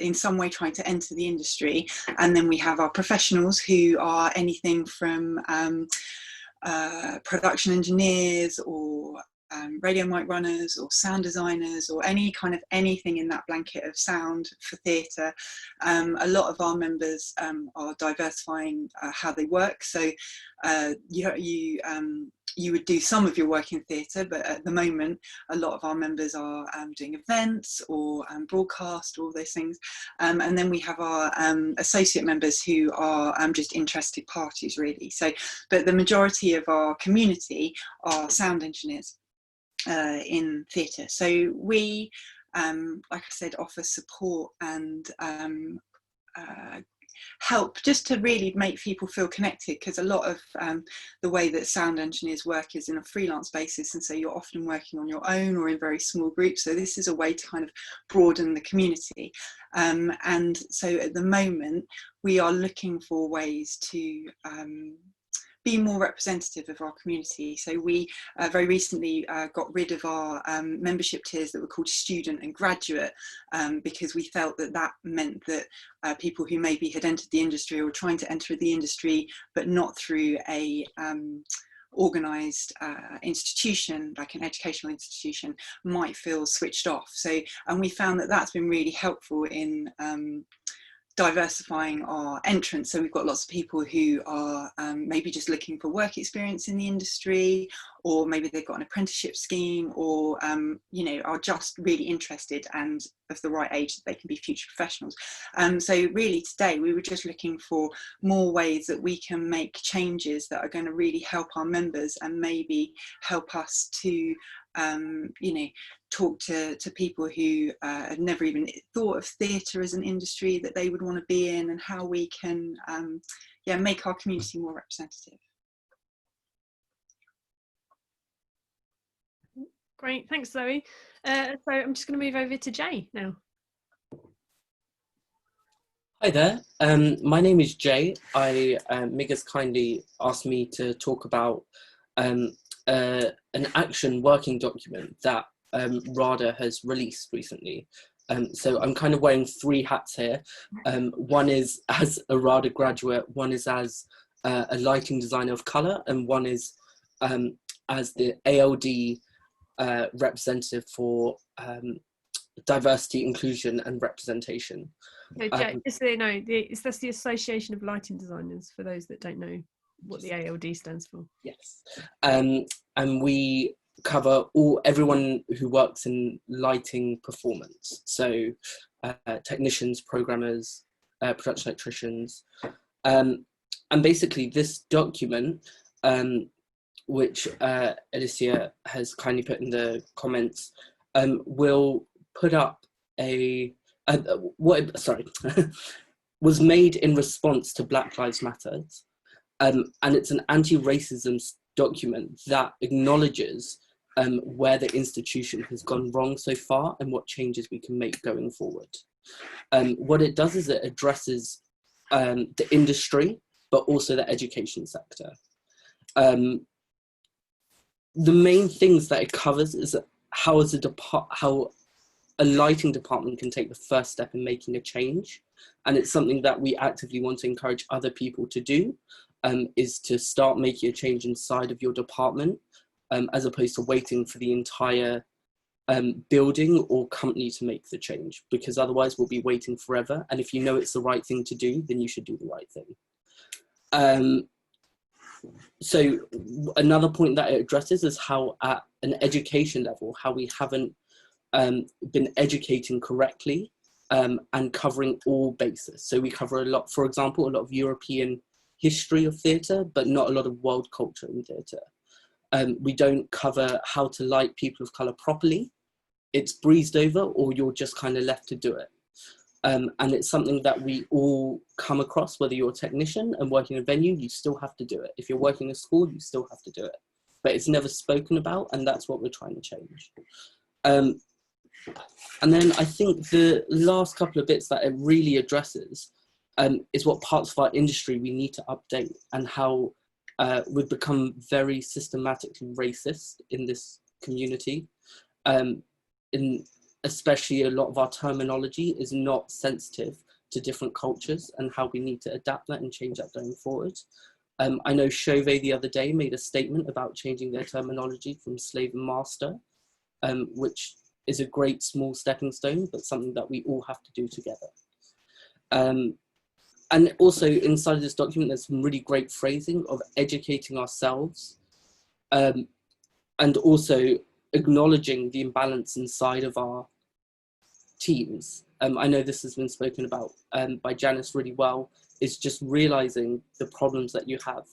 in some way trying to enter the industry, and then we have our professionals who are anything from production engineers or radio mic runners or sound designers or anything in that blanket of sound for theatre. A lot of our members are diversifying how they work. So you would do some of your work in theatre, but at the moment a lot of our members are doing events or broadcast, all those things, and then we have our associate members who are just interested parties really. So but the majority of our community are sound engineers in theatre. So we like I said, offer support and help just to really make people feel connected, because a lot of the way that sound engineers work is in a freelance basis, and so you're often working on your own or in very small groups. So this is a way to kind of broaden the community, and so at the moment we are looking for ways to be more representative of our community. So we very recently got rid of our membership tiers that were called student and graduate, because we felt that that meant that people who maybe had entered the industry or were trying to enter the industry but not through a organised institution, like an educational institution, might feel switched off. So, and we found that that's been really helpful in diversifying our entrants. So we've got lots of people who are maybe just looking for work experience in the industry, or maybe they've got an apprenticeship scheme, or you know, are just really interested and of the right age that they can be future professionals. So really today we were just looking for more ways that we can make changes that are going to really help our members and maybe help us to you know, talk to people who had never even thought of theatre as an industry that they would want to be in, and how we can yeah, make our community more representative. Great, thanks Zoe. So I'm just going to move over to Jay now. Hi there, my name is Jay. Mig has kindly asked me to talk about an action working document that RADA has released recently. So I'm kind of wearing three hats here. One is as a RADA graduate, one is as a lighting designer of colour, and one is as the ALD representative for diversity, inclusion and representation. No, Jay, just so you know, that's the Association of Lighting Designers, for those that don't know what the ALD stands for. Yes. And we cover everyone who works in lighting performance. So technicians, programmers, production electricians. And basically this document, which Alicia has kindly put in the comments, will put up was made in response to Black Lives Matter. And it's an anti-racism document that acknowledges where the institution has gone wrong so far and what changes we can make going forward. What it does is it addresses the industry, but also the education sector. The main things that it covers is how a lighting department can take the first step in making a change. And it's something that we actively want to encourage other people to do, is to start making a change inside of your department, as opposed to waiting for the entire building or company to make the change, because otherwise we'll be waiting forever. And if you know it's the right thing to do, then you should do the right thing. So another point that it addresses is how at an education level, how we haven't been educating correctly and covering all bases. So we cover a lot, for example, a lot of European history of theatre, but not a lot of world culture in theatre. We don't cover how to light people of colour properly. It's breezed over, or you're just kind of left to do it. And it's something that we all come across, whether you're a technician and working in a venue, you still have to do it. If you're working in a school, you still have to do it. But it's never spoken about, and that's what we're trying to change. And then I think the last couple of bits that it really addresses is what parts of our industry we need to update, and how we've become very systematically racist in this community. Especially a lot of our terminology is not sensitive to different cultures, and how we need to adapt that and change that going forward. I know Chauvet the other day made a statement about changing their terminology from slave and master, which is a great small stepping stone, but something that we all have to do together. And also inside of this document, there's some really great phrasing of educating ourselves, and also acknowledging the imbalance inside of our teams. I know this has been spoken about by Janice really well, is just realizing the problems that you have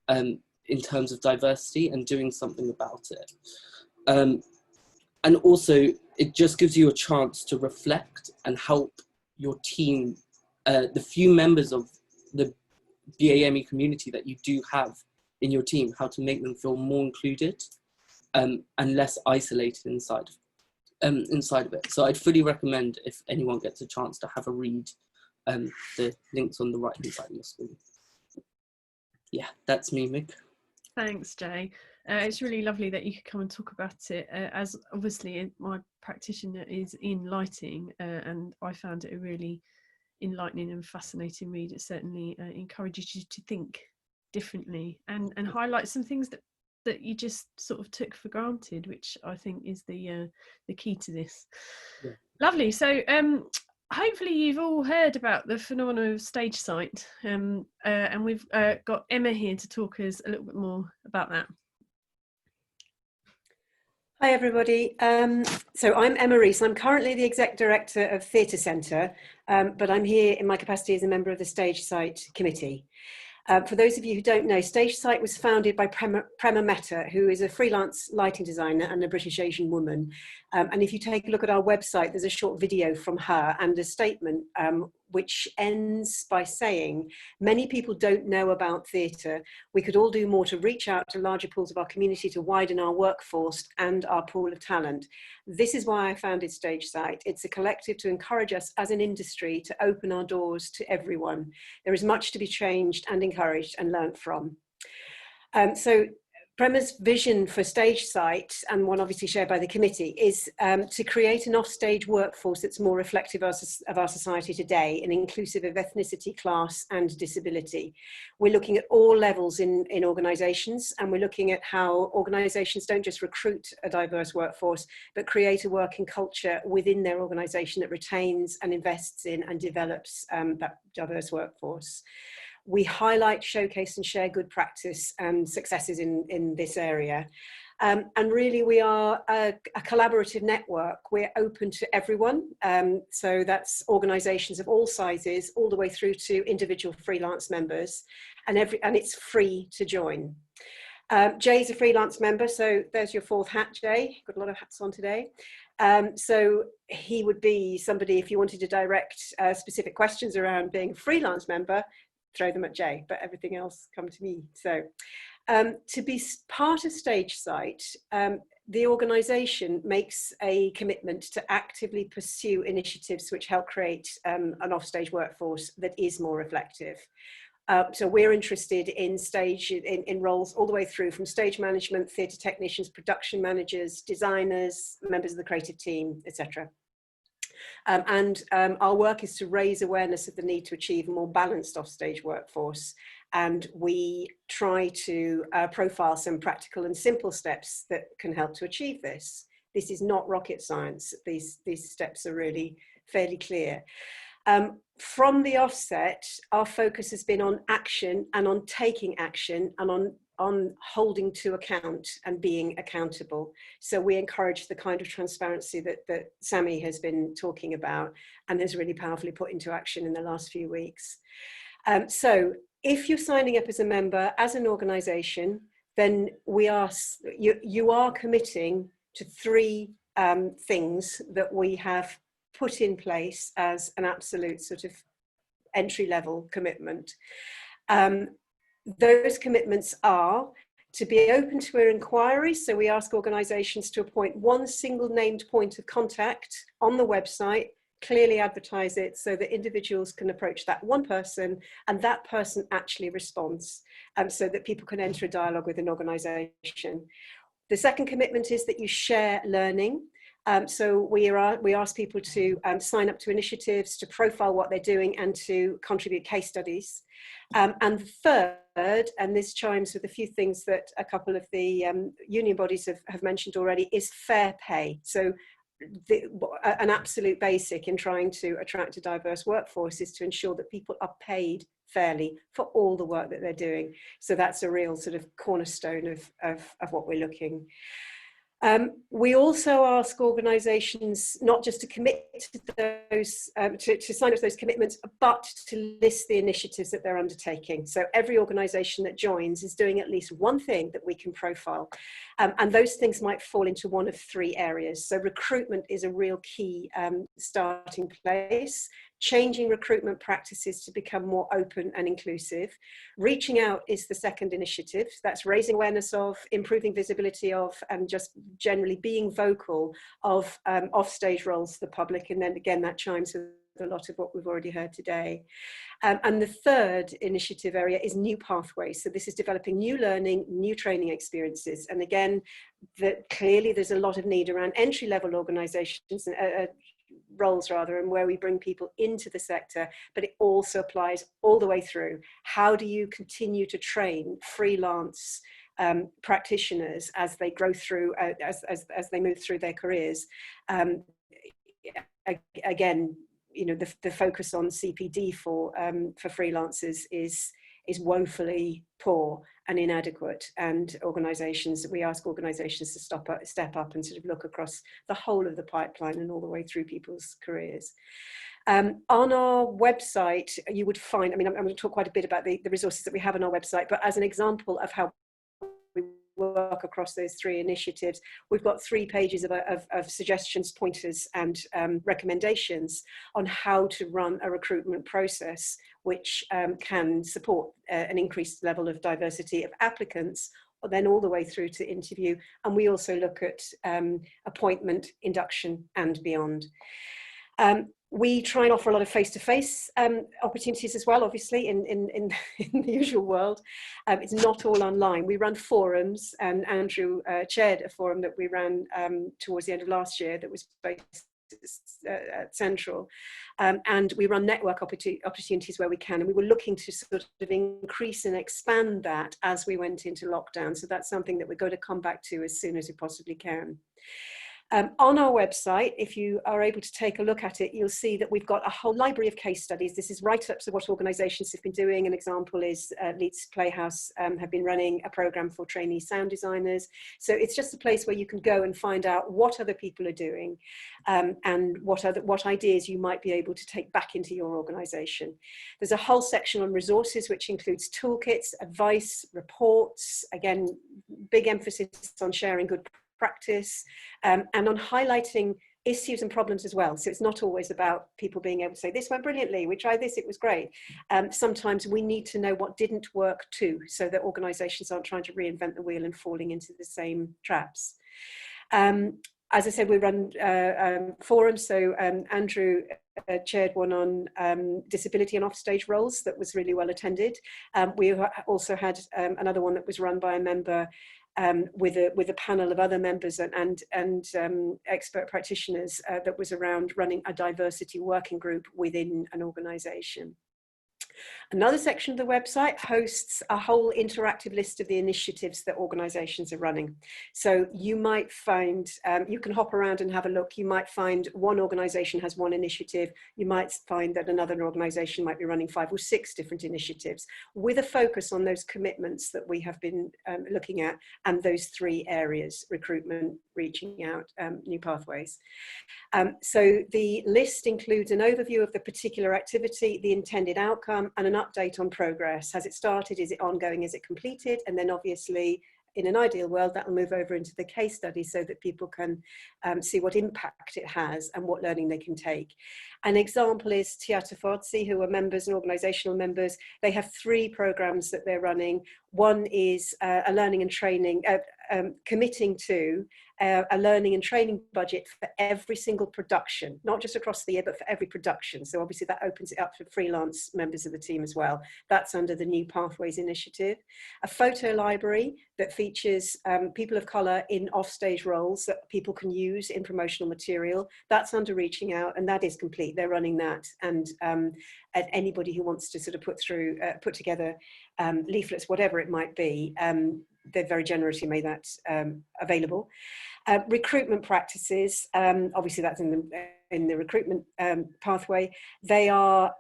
in terms of diversity and doing something about it. And also, it just gives you a chance to reflect and help your team, the few members of the BAME community that you do have in your team, how to make them feel more included and less isolated inside of it. So I'd fully recommend, if anyone gets a chance, to have a read. The links on the right hand side of your screen. Yeah, that's me, Mick. Thanks, Jay. It's really lovely that you could come and talk about it, as obviously my practitioner is in lighting, and I found it a really enlightening and fascinating read. It certainly encourages you to think differently and highlight some things that you just sort of took for granted, which I think is the key to this. Yeah. Lovely. So hopefully you've all heard about the phenomenon of StageSight, and we've got Emma here to talk us a little bit more about that. Hi everybody, so I'm Emma Rees. I'm currently the Exec Director of Theatre Centre, but I'm here in my capacity as a member of the StageSight Committee. For those of you who don't know, StageSight was founded by Prema Mehta, who is a freelance lighting designer and a British Asian woman. And if you take a look at our website, there's a short video from her and a statement which ends by saying, many people don't know about theatre. We could all do more to reach out to larger pools of our community to widen our workforce and our pool of talent. This is why I founded StageSight. It's a collective to encourage us as an industry to open our doors to everyone. There is much to be changed and encouraged and learnt from. So Prema's vision for StageSight, and one obviously shared by the committee, is to create an offstage workforce that's more reflective of our society today and inclusive of ethnicity, class and disability. We're looking at all levels in organisations, and we're looking at how organisations don't just recruit a diverse workforce, but create a working culture within their organisation that retains and invests in and develops that diverse workforce. We highlight, showcase and share good practice and successes in this area. And really we are a collaborative network. We're open to everyone. So that's organisations of all sizes, all the way through to individual freelance members, and it's free to join. Jay's a freelance member, so there's your fourth hat, Jay. Got a lot of hats on today. So he would be somebody, if you wanted to direct specific questions around being a freelance member, throw them at Jay, but everything else come to me. So to be part of StageSight, the organisation makes a commitment to actively pursue initiatives which help create an offstage workforce that is more reflective. So we're interested in roles all the way through from stage management, theatre technicians, production managers, designers, members of the creative team, etc. Our work is to raise awareness of the need to achieve a more balanced offstage workforce, and we try to profile some practical and simple steps that can help to achieve this. This is not rocket science. These steps are really fairly clear. From the offset, our focus has been on action and on taking action and on holding to account and being accountable. So we encourage the kind of transparency that Sammy has been talking about and has really powerfully put into action in the last few weeks. So if you're signing up as a member, as an organisation, then you are committing to three things that we have put in place as an absolute sort of entry-level commitment. Those commitments are to be open to our inquiries. So we ask organisations to appoint one single named point of contact on the website, clearly advertise it so that individuals can approach that one person and that person actually responds, so that people can enter a dialogue with an organisation. The second commitment is that you share learning. So we ask people to sign up to initiatives, to profile what they're doing and to contribute case studies. And the third, and this chimes with a few things that a couple of the union bodies have mentioned already, is fair pay. So an absolute basic in trying to attract a diverse workforce is to ensure that people are paid fairly for all the work that they're doing. So that's a real sort of cornerstone of what we're looking. We also ask organisations not just to commit to those, to sign up to those commitments, but to list the initiatives that they're undertaking. So every organisation that joins is doing at least one thing that we can profile. And those things might fall into one of three areas. So recruitment is a real key starting place. Changing recruitment practices to become more open and inclusive. Reaching out is the second initiative. That's raising awareness of, improving visibility of, and just generally being vocal of offstage roles to the public. And then again, that chimes with a lot of what we've already heard today. And the third initiative area is new pathways. So this is developing new learning, new training experiences. And again, clearly there's a lot of need around entry-level organisations and roles rather, and where we bring people into the sector, but it also applies all the way through. How do you continue to train freelance practitioners as they grow through, as they move through their careers? Again, you know, the focus on CPD for freelancers is woefully poor and inadequate, and we ask organisations to step up and sort of look across the whole of the pipeline and all the way through people's careers. On our website, you would find, I mean, I'm going to talk quite a bit about the resources that we have on our website, but as an example of how we work across those 3 initiatives, we've got 3 pages of suggestions, pointers, and recommendations on how to run a recruitment process which can support an increased level of diversity of applicants, then all the way through to interview. And we also look at appointment, induction, and beyond. We try and offer a lot of face-to-face opportunities as well, obviously, in the usual world. It's not all online. We run forums, and Andrew chaired a forum that we ran towards the end of last year that was based at Central. And we run network opportunities where we can, and we were looking to sort of increase and expand that as we went into lockdown. So that's something that we're going to come back to as soon as we possibly can. On our website, if you are able to take a look at it, you'll see that we've got a whole library of case studies. This is write-ups of what organisations have been doing. An example is Leeds Playhouse have been running a programme for trainee sound designers. So it's just a place where you can go and find out what other people are doing and what ideas you might be able to take back into your organisation. There's a whole section on resources, which includes toolkits, advice, reports, again, big emphasis on sharing good practice, and on highlighting issues and problems as well. So it's not always about people being able to say, this went brilliantly, we tried this, it was great. Sometimes we need to know what didn't work too, so that organisations aren't trying to reinvent the wheel and falling into the same traps. As I said, we run forums. So Andrew chaired one on disability and offstage roles that was really well attended. We also had another one that was run by a member with a panel of other members and expert practitioners that was around running a diversity working group within an organisation. Another section of the website hosts a whole interactive list of the initiatives that organisations are running. So you might find, you can hop around and have a look. You might find one organisation has one initiative. You might find that another organisation might be running 5 or 6 different initiatives with a focus on those commitments that we have been looking at, and those 3 areas: recruitment, reaching out, new pathways. So the list includes an overview of the particular activity, the intended outcome, and an update on progress. Has it started? Is it ongoing? Is it completed? And then obviously, in an ideal world, that will move over into the case study so that people can see what impact it has and what learning they can take. An example is Teatr Forzi, who are members and organisational members. They have 3 programmes that they're running. One is a learning and training, committing to a learning and training budget for every single production, not just across the year, but for every production. So obviously that opens it up for freelance members of the team as well. That's under the New Pathways initiative. A photo library that features people of colour in offstage roles that people can use in promotional material. That's under Reaching Out, and that is complete. They're running that, and anybody who wants to sort of put together leaflets, whatever it might be, they've very generously made that available. Recruitment practices, obviously that's in the recruitment pathway. They are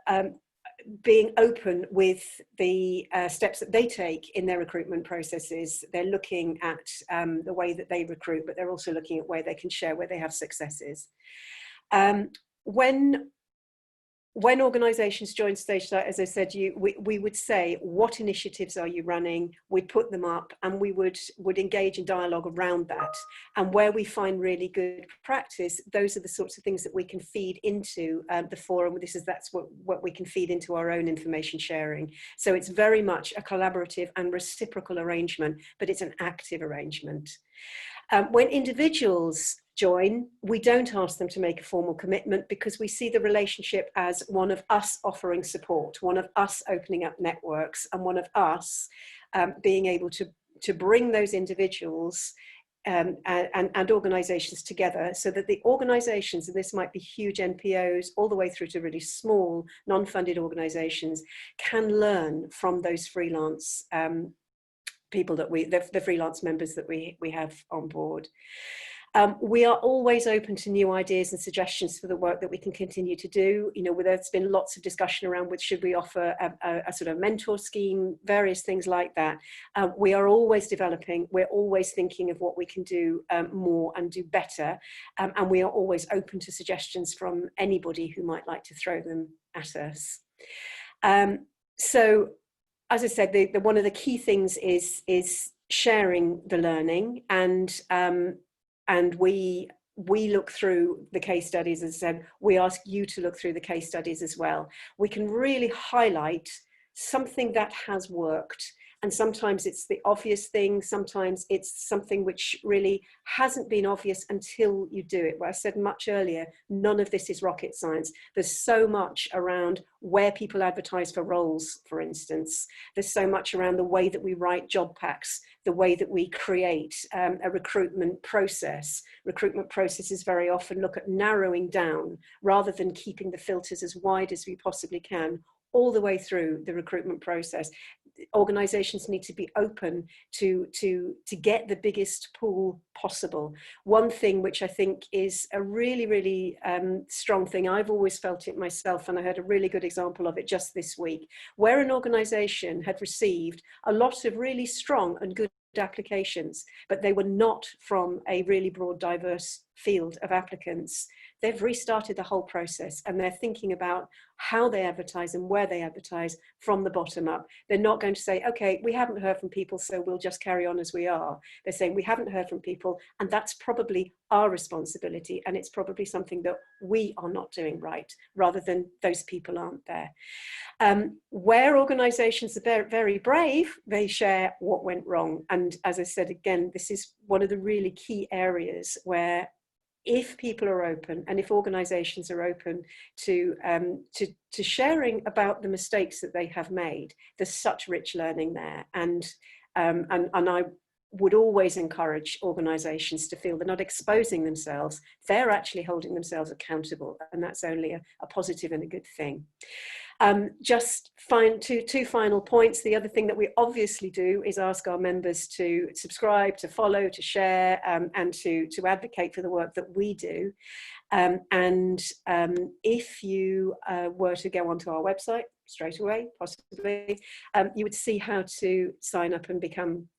being open with the steps that they take in their recruitment processes. They're looking at the way that they recruit, but they're also looking at where they can share where they have successes. When organisations join StageSight, as I said, we would say, what initiatives are you running? We'd put them up, and we would engage in dialogue around that. And where we find really good practice, those are the sorts of things that we can feed into the forum. That's what we can feed into our own information sharing. So it's very much a collaborative and reciprocal arrangement, but it's an active arrangement. When individuals join, we don't ask them to make a formal commitment, because we see the relationship as one of us offering support, one of us opening up networks, and one of us being able to bring those individuals and organisations together, so that the organisations, and this might be huge NPOs all the way through to really small non-funded organisations, can learn from those freelance people that the freelance members that we have on board. We are always open to new ideas and suggestions for the work that we can continue to do. You know, there's been lots of discussion around should we offer a sort of mentor scheme, various things like that. We are always developing, we're always thinking of what we can do more and do better. And we are always open to suggestions from anybody who might like to throw them at us. So, as I said, one of the key things is sharing the learning, and we look through the case studies. As I said, we ask you to look through the case studies as well. We can really highlight something that has worked. And sometimes it's the obvious thing, sometimes it's something which really hasn't been obvious until you do it. Where I said much earlier, none of this is rocket science. There's so much around where people advertise for roles, for instance. There's so much around the way that we write job packs, the way that we create a recruitment process. Recruitment processes very often look at narrowing down rather than keeping the filters as wide as we possibly can all the way through the recruitment process. Organisations need to be open to get the biggest pool possible. One thing which I think is a really, really strong thing, I've always felt it myself, and I heard a really good example of it just this week, where an organisation had received a lot of really strong and good applications, but they were not from a really broad, diverse field of applicants. They've restarted the whole process, and they're thinking about how they advertise and where they advertise from the bottom up. They're not going to say, okay, we haven't heard from people, so we'll just carry on as we are. They're saying we haven't heard from people, and that's probably our responsibility, and it's probably something that we are not doing right, rather than those people aren't there. Where organisations are very, very brave, they share what went wrong. And as I said, again, this is one of the really key areas where if people are open, and if organisations are open to sharing about the mistakes that they have made, there's such rich learning there. And I would always encourage organisations to feel they're not exposing themselves, they're actually holding themselves accountable, and that's only a positive and a good thing. Just two final points. The other thing that we obviously do is ask our members to subscribe, to follow, to share, and to advocate for the work that we do. If you were to go onto our website straight away, possibly, you would see how to sign up and become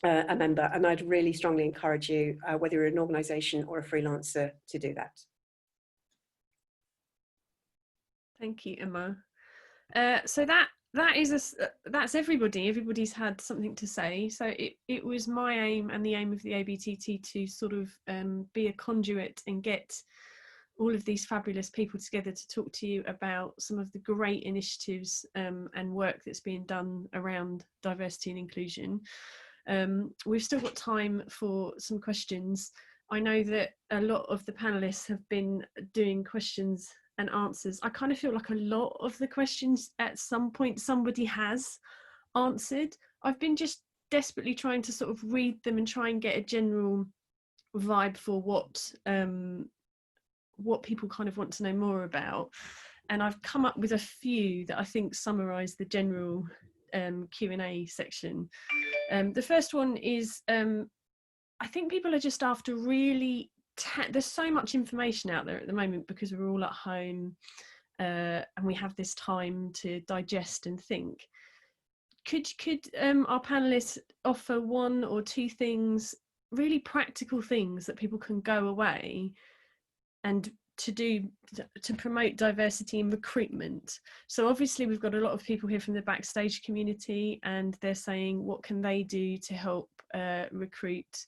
a member. And I'd really strongly encourage you, whether you're an organisation or a freelancer, to do that. Thank you, Emma. So that's everybody. Everybody's had something to say. So it was my aim and the aim of the ABTT to sort of be a conduit and get all of these fabulous people together to talk to you about some of the great initiatives and work that's being done around diversity and inclusion. We've still got time for some questions. I know that a lot of the panelists have been doing questions and answers. I kind of feel like a lot of the questions at some point somebody has answered. I've been just desperately trying to sort of read them and try and get a general vibe for what people kind of want to know more about. And I've come up with a few that I think summarise the general Q&A section. The first one is, I think people are just after really there's so much information out there at the moment because we're all at home and we have this time to digest and think. Could our panelists offer one or two things, really practical things that people can go away and to do to promote diversity in recruitment? So obviously we've got a lot of people here from the Backstage community, and they're saying what can they do to help recruit,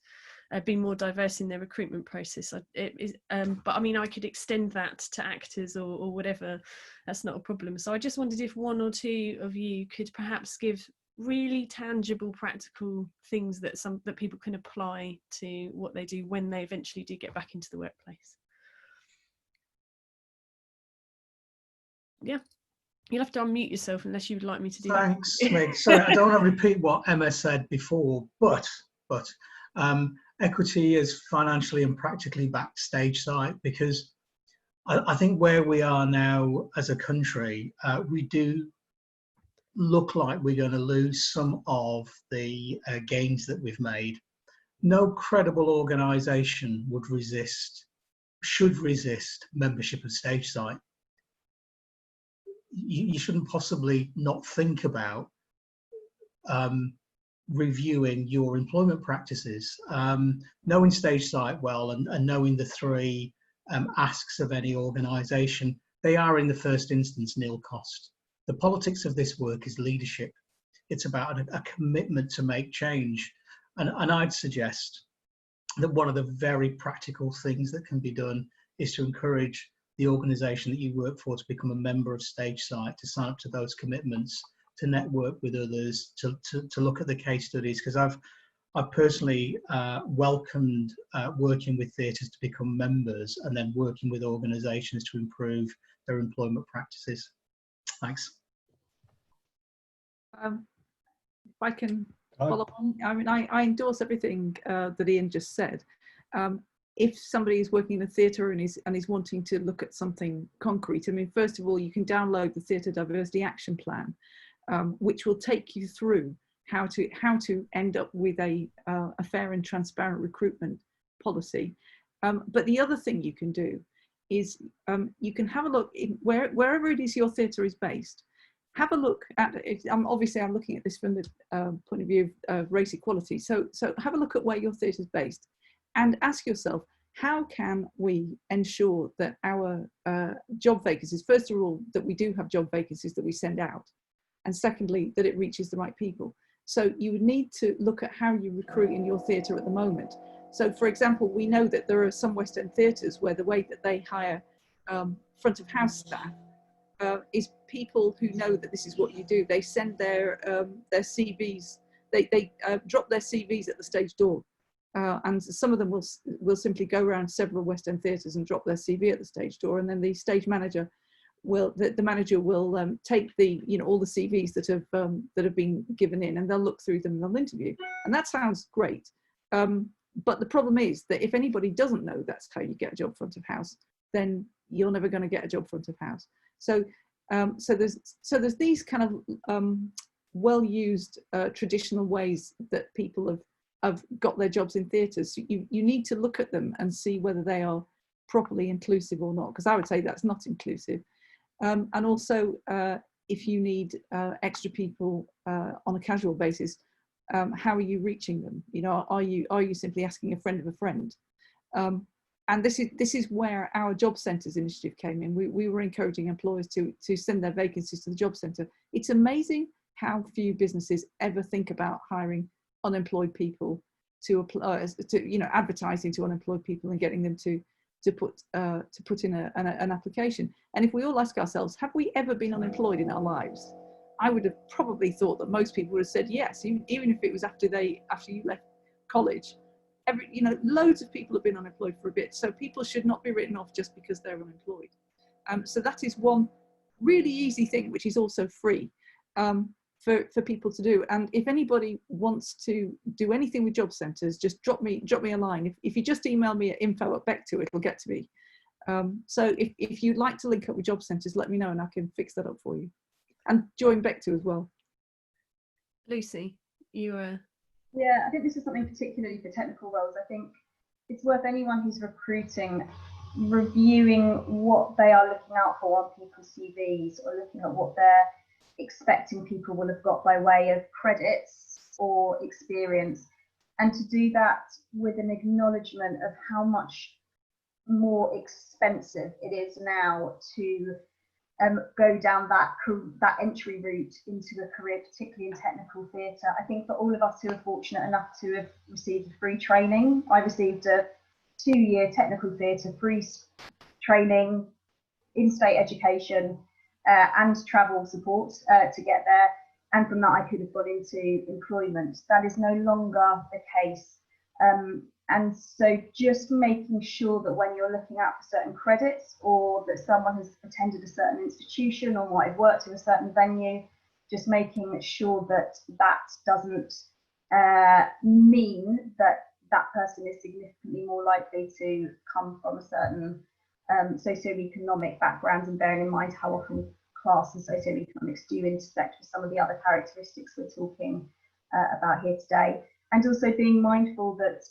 be more diverse in their recruitment process. But I mean, I could extend that to actors or whatever. That's not a problem. So I just wondered if one or two of you could perhaps give really tangible, practical things that people can apply to what they do when they eventually do get back into the workplace. Yeah, you'll have to unmute yourself unless you would like me to do that. Thanks, Meg. Sorry, I don't want to repeat what Emma said before, but equity is financially and practically backed StageSight, because I think where we are now as a country, we do look like we're going to lose some of the gains that we've made. no credible organisation should resist membership of StageSight. You shouldn't possibly not think about reviewing your employment practices. Knowing StageSight well and knowing the three asks of any organisation, they are in the first instance nil cost. The politics of this work is leadership. It's about a commitment to make change. And I'd suggest that one of the very practical things that can be done is to encourage the organisation that you work for to become a member of StageSight, to sign up to those commitments, to network with others, to look at the case studies, because I've personally welcomed working with theatres to become members and then working with organisations to improve their employment practices. Thanks. If I can follow on, I mean, I endorse everything that Ian just said. If somebody is working in a theatre and is wanting to look at something concrete, I mean, first of all, you can download the Theatre Diversity Action Plan, which will take you through how to end up with a fair and transparent recruitment policy. But the other thing you can do is you can have a look in wherever it is your theatre is based. Have a look at it. Obviously, I'm looking at this from the point of view of race equality. So have a look at where your theatre is based, and ask yourself, how can we ensure that our job vacancies, first of all, that we do have job vacancies that we send out, and secondly, that it reaches the right people. So you would need to look at how you recruit in your theatre at the moment. So, for example, we know that there are some West End theatres where the way that they hire front of house staff is people who know that this is what you do. They send their CVs, they drop their CVs at the stage door. And some of them will simply go around several West End theatres and drop their CV at the stage door, and then the stage manager will, the manager will take all the CVs that have been given in, and they'll look through them and they'll interview. And that sounds great. But the problem is that if anybody doesn't know that's how you get a job front of house, then you're never going to get a job front of house. So there's these kind of well-used traditional ways that people have got their jobs in theatres. So you need to look at them and see whether they are properly inclusive or not, because I would say that's not inclusive. And also, if you need extra people on a casual basis, how are you reaching them? You know, are you simply asking a friend of a friend? And this is where our job centres initiative came in. We were encouraging employers to send their vacancies to the job centre. It's amazing how few businesses ever think about hiring unemployed people to apply, advertising to unemployed people and getting them to put in an application. And if we all ask ourselves, have we ever been unemployed in our lives? I would have probably thought that most people would have said yes, even if it was after you left college. Loads of people have been unemployed for a bit, so people should not be written off just because they're unemployed. So that is one really easy thing, which is also free for people to do. And if anybody wants to do anything with job centres, just drop me a line. If you just email me at info@Beck2, it'll get to me. So if you'd like to link up with job centres, let me know and I can fix that up for you. And join Beck2 as well. Lucy, you are. Yeah, I think this is something particularly for technical roles. I think it's worth anyone who's recruiting reviewing what they are looking out for on people's CVs, or looking at what they're expecting people will have got by way of credits or experience, and to do that with an acknowledgement of how much more expensive it is now to go down that entry route into a career, particularly in technical theatre. I think for all of us who are fortunate enough to have received free training, I received a 2-year technical theatre free training, in-state education, and travel support to get there. And from that, I could have gone into employment. That is no longer the case. And so just making sure that when you're looking out for certain credits, or that someone has attended a certain institution or might have worked in a certain venue, just making sure that that doesn't mean that that person is significantly more likely to come from a certain socioeconomic background, and bearing in mind how often class and socioeconomics do intersect with some of the other characteristics we're talking about here today. and also being mindful that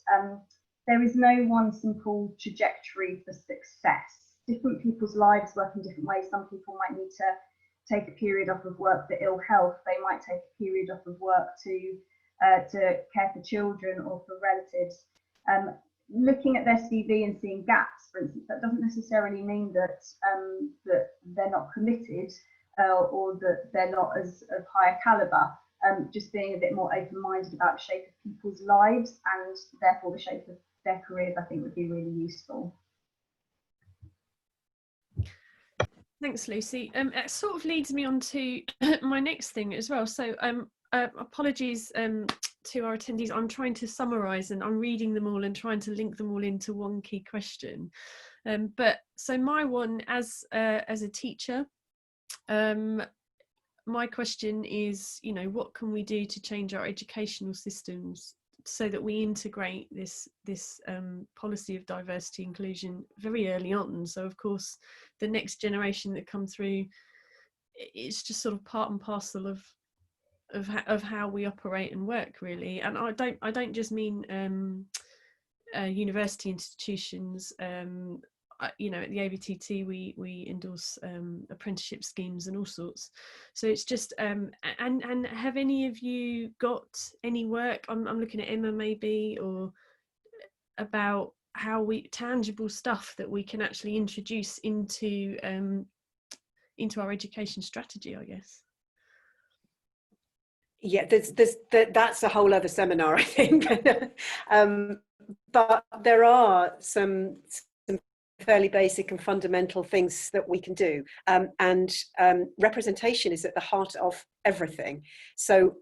there is no one simple trajectory for success. Different people's lives work in different ways. Some people might need to take a period off of work for ill health. They might take a period off of work to care for children or for relatives. Looking at their CV and seeing gaps, for instance, that doesn't necessarily mean that that they're not committed or that they're not as of higher calibre. Just being a bit more open-minded about the shape of people's lives and therefore the shape of their careers, I think would be really useful. Thanks, Lucy. It sort of leads me on to my next thing as well. So apologies to our attendees. I'm trying to summarise and I'm reading them all and trying to link them all into one key question. But so my one, as a teacher, my question is, you know, what can we do to change our educational systems so that we integrate this policy of diversity inclusion very early on? So of course the next generation that come through, it's just sort of part and parcel of how we operate and work, really. And I don't just mean university institutions. You know, at the ABTT we endorse apprenticeship schemes and all sorts. So it's just and have any of you got any work? I'm looking at Emma maybe, or about how tangible stuff that we can actually introduce into our education strategy, I guess. Yeah, that's a whole other seminar, I think. But there are some fairly basic and fundamental things that we can do, and representation is at the heart of everything. So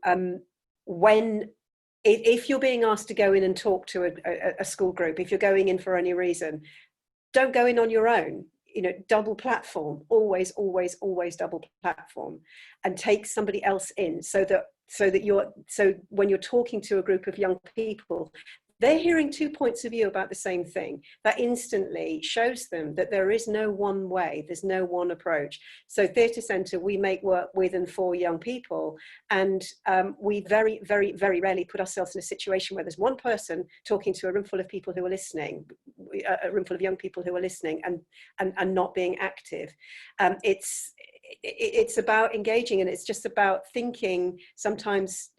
if you're being asked to go in and talk to a school group, if you're going in for any reason, don't go in on your own. You know, double platform, always double platform, and take somebody else in so that when you're talking to a group of young people, they're hearing two points of view about the same thing. That instantly shows them that there is no one way, there's no one approach. So Theatre Centre, we make work with and for young people, and we very rarely put ourselves in a situation where there's one person talking to a room full of people who are listening, a room full of young people who are listening and not being active. It's about engaging, and it's just about thinking sometimes.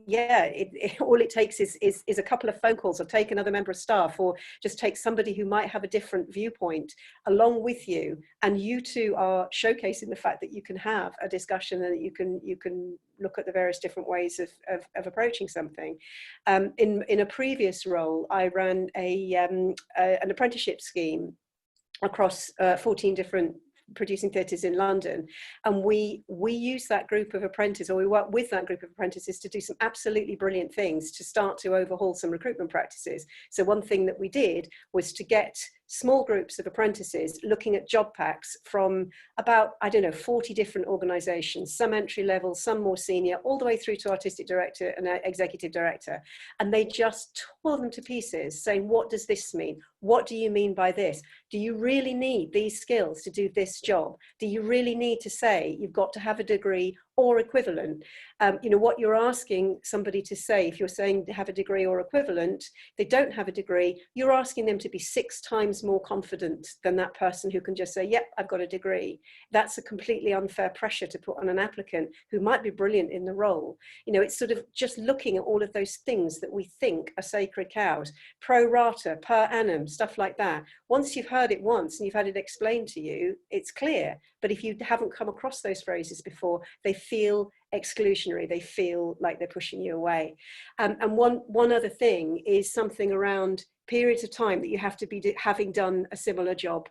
Yeah, all it takes is a couple of phone calls, or take another member of staff, or just take somebody who might have a different viewpoint along with you, and you two are showcasing the fact that you can have a discussion and that you can look at the various different ways of approaching something. In a previous role, I ran an apprenticeship scheme across 14 different producing theatres in London, and we use that group of apprentices, or we work with that group of apprentices to do some absolutely brilliant things to start to overhaul some recruitment practices. So one thing that we did was to get small groups of apprentices looking at job packs from about, I don't know, 40 different organisations, some entry level, some more senior, all the way through to artistic director and executive director. And they just tore them to pieces, saying, what does this mean? What do you mean by this? Do you really need these skills to do this job? Do you really need to say you've got to have a degree or equivalent? You know, what you're asking somebody to say, if you're saying to have a degree or equivalent, they don't have a degree, you're asking them to be 6 times more confident than that person who can just say, yep, I've got a degree. That's a completely unfair pressure to put on an applicant who might be brilliant in the role. You know, it's sort of just looking at all of those things that we think are sacred cows, pro rata, per annum, stuff like that. Once you've heard it once and you've had it explained to you, it's clear. But if you haven't come across those phrases before, they feel exclusionary, they feel like they're pushing you away. And one other thing is something around periods of time that you have to be having done a similar job.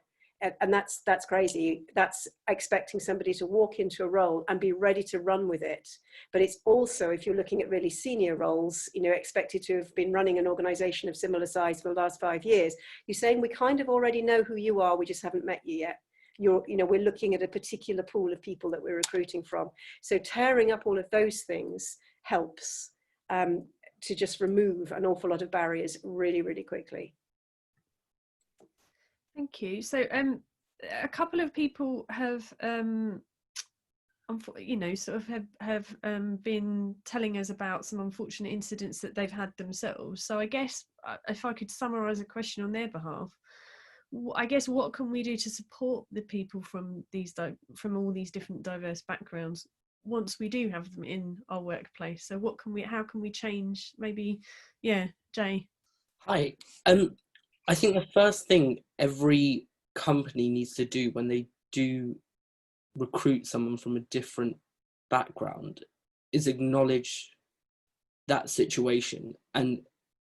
And that's crazy. That's expecting somebody to walk into a role and be ready to run with it. But it's also, if you're looking at really senior roles, you know, expected to have been running an organisation of similar size for the last 5 years, you're saying we kind of already know who you are, we just haven't met you yet. You know, we're looking at a particular pool of people that we're recruiting from. So tearing up all of those things helps to just remove an awful lot of barriers really, really quickly. Thank you. So a couple of people have you know, sort of have been telling us about some unfortunate incidents that they've had themselves. So I guess if I could summarise a question on their behalf, I guess what can we do to support the people from all these different diverse backgrounds once we do have them in our workplace? So how can we change? Maybe, yeah, Jay. Hi. I think the first thing every company needs to do when they do recruit someone from a different background is acknowledge that situation and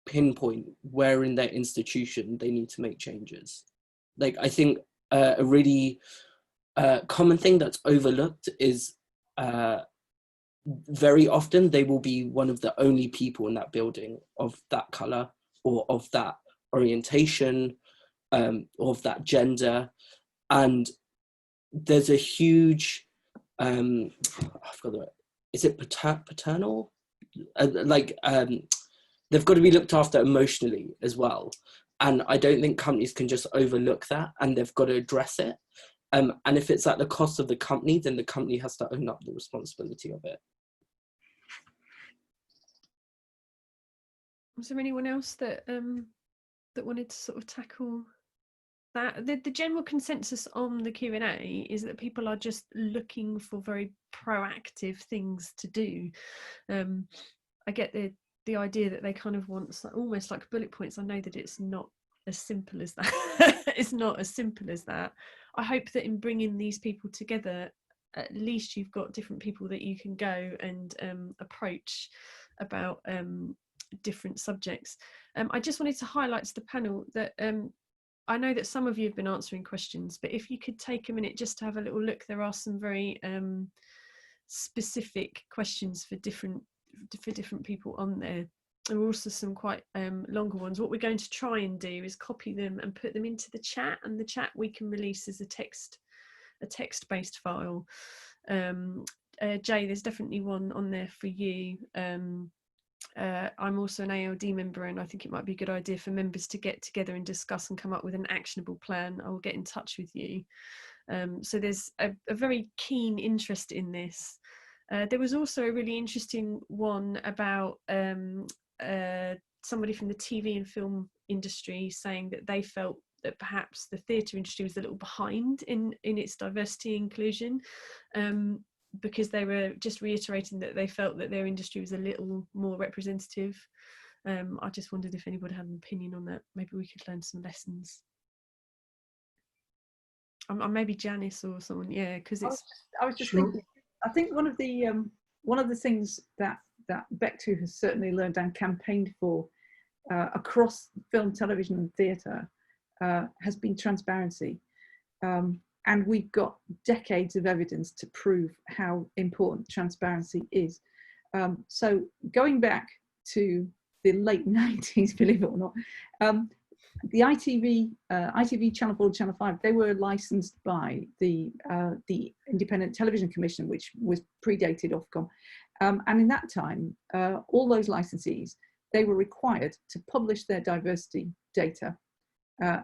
pinpoint where in their institution they need to make changes. Like, I think a really common thing that's overlooked is very often they will be one of the only people in that building of that colour or of that orientation, or of that gender. And there's a huge, I forgot the word, is it paternal? They've got to be looked after emotionally as well. And I don't think companies can just overlook that, and they've got to address it. And if it's at the cost of the company, then the company has to own up the responsibility of it. Was there anyone else that that wanted to sort of tackle that? The general consensus on the Q&A is that people are just looking for very proactive things to do. I get the idea that they kind of want almost like bullet points. I know that it's not as simple as that. It's not as simple as that. I hope that in bringing these people together, at least you've got different people that you can go and approach about different subjects. I just wanted to highlight to the panel that I know that some of you have been answering questions, but if you could take a minute just to have a little look, there are some very specific questions for different people on there. There are also some quite longer ones. What we're going to try and do is copy them and put them into the chat, and the chat we can release as a text-based file. Jay, there's definitely one on there for you. I'm also an ALD member, and I think it might be a good idea for members to get together and discuss and come up with an actionable plan. I will get in touch with you. So there's a very keen interest in this. There was also a really interesting one about somebody from the TV and film industry saying that they felt that perhaps the theatre industry was a little behind in its diversity inclusion, because they were just reiterating that they felt that their industry was a little more representative. I just wondered if anybody had an opinion on that. Maybe we could learn some lessons. Maybe Janice or someone, yeah, because it's. I was just thinking. I think one of the things that BEC2 has certainly learned and campaigned for across film, television, and theatre has been transparency. And we've got decades of evidence to prove how important transparency is. So going back to the late 90s, believe it or not, the ITV Channel 4 and Channel 5, they were licensed by the Independent Television Commission, which was predated Ofcom. And in that time, all those licensees, they were required to publish their diversity data.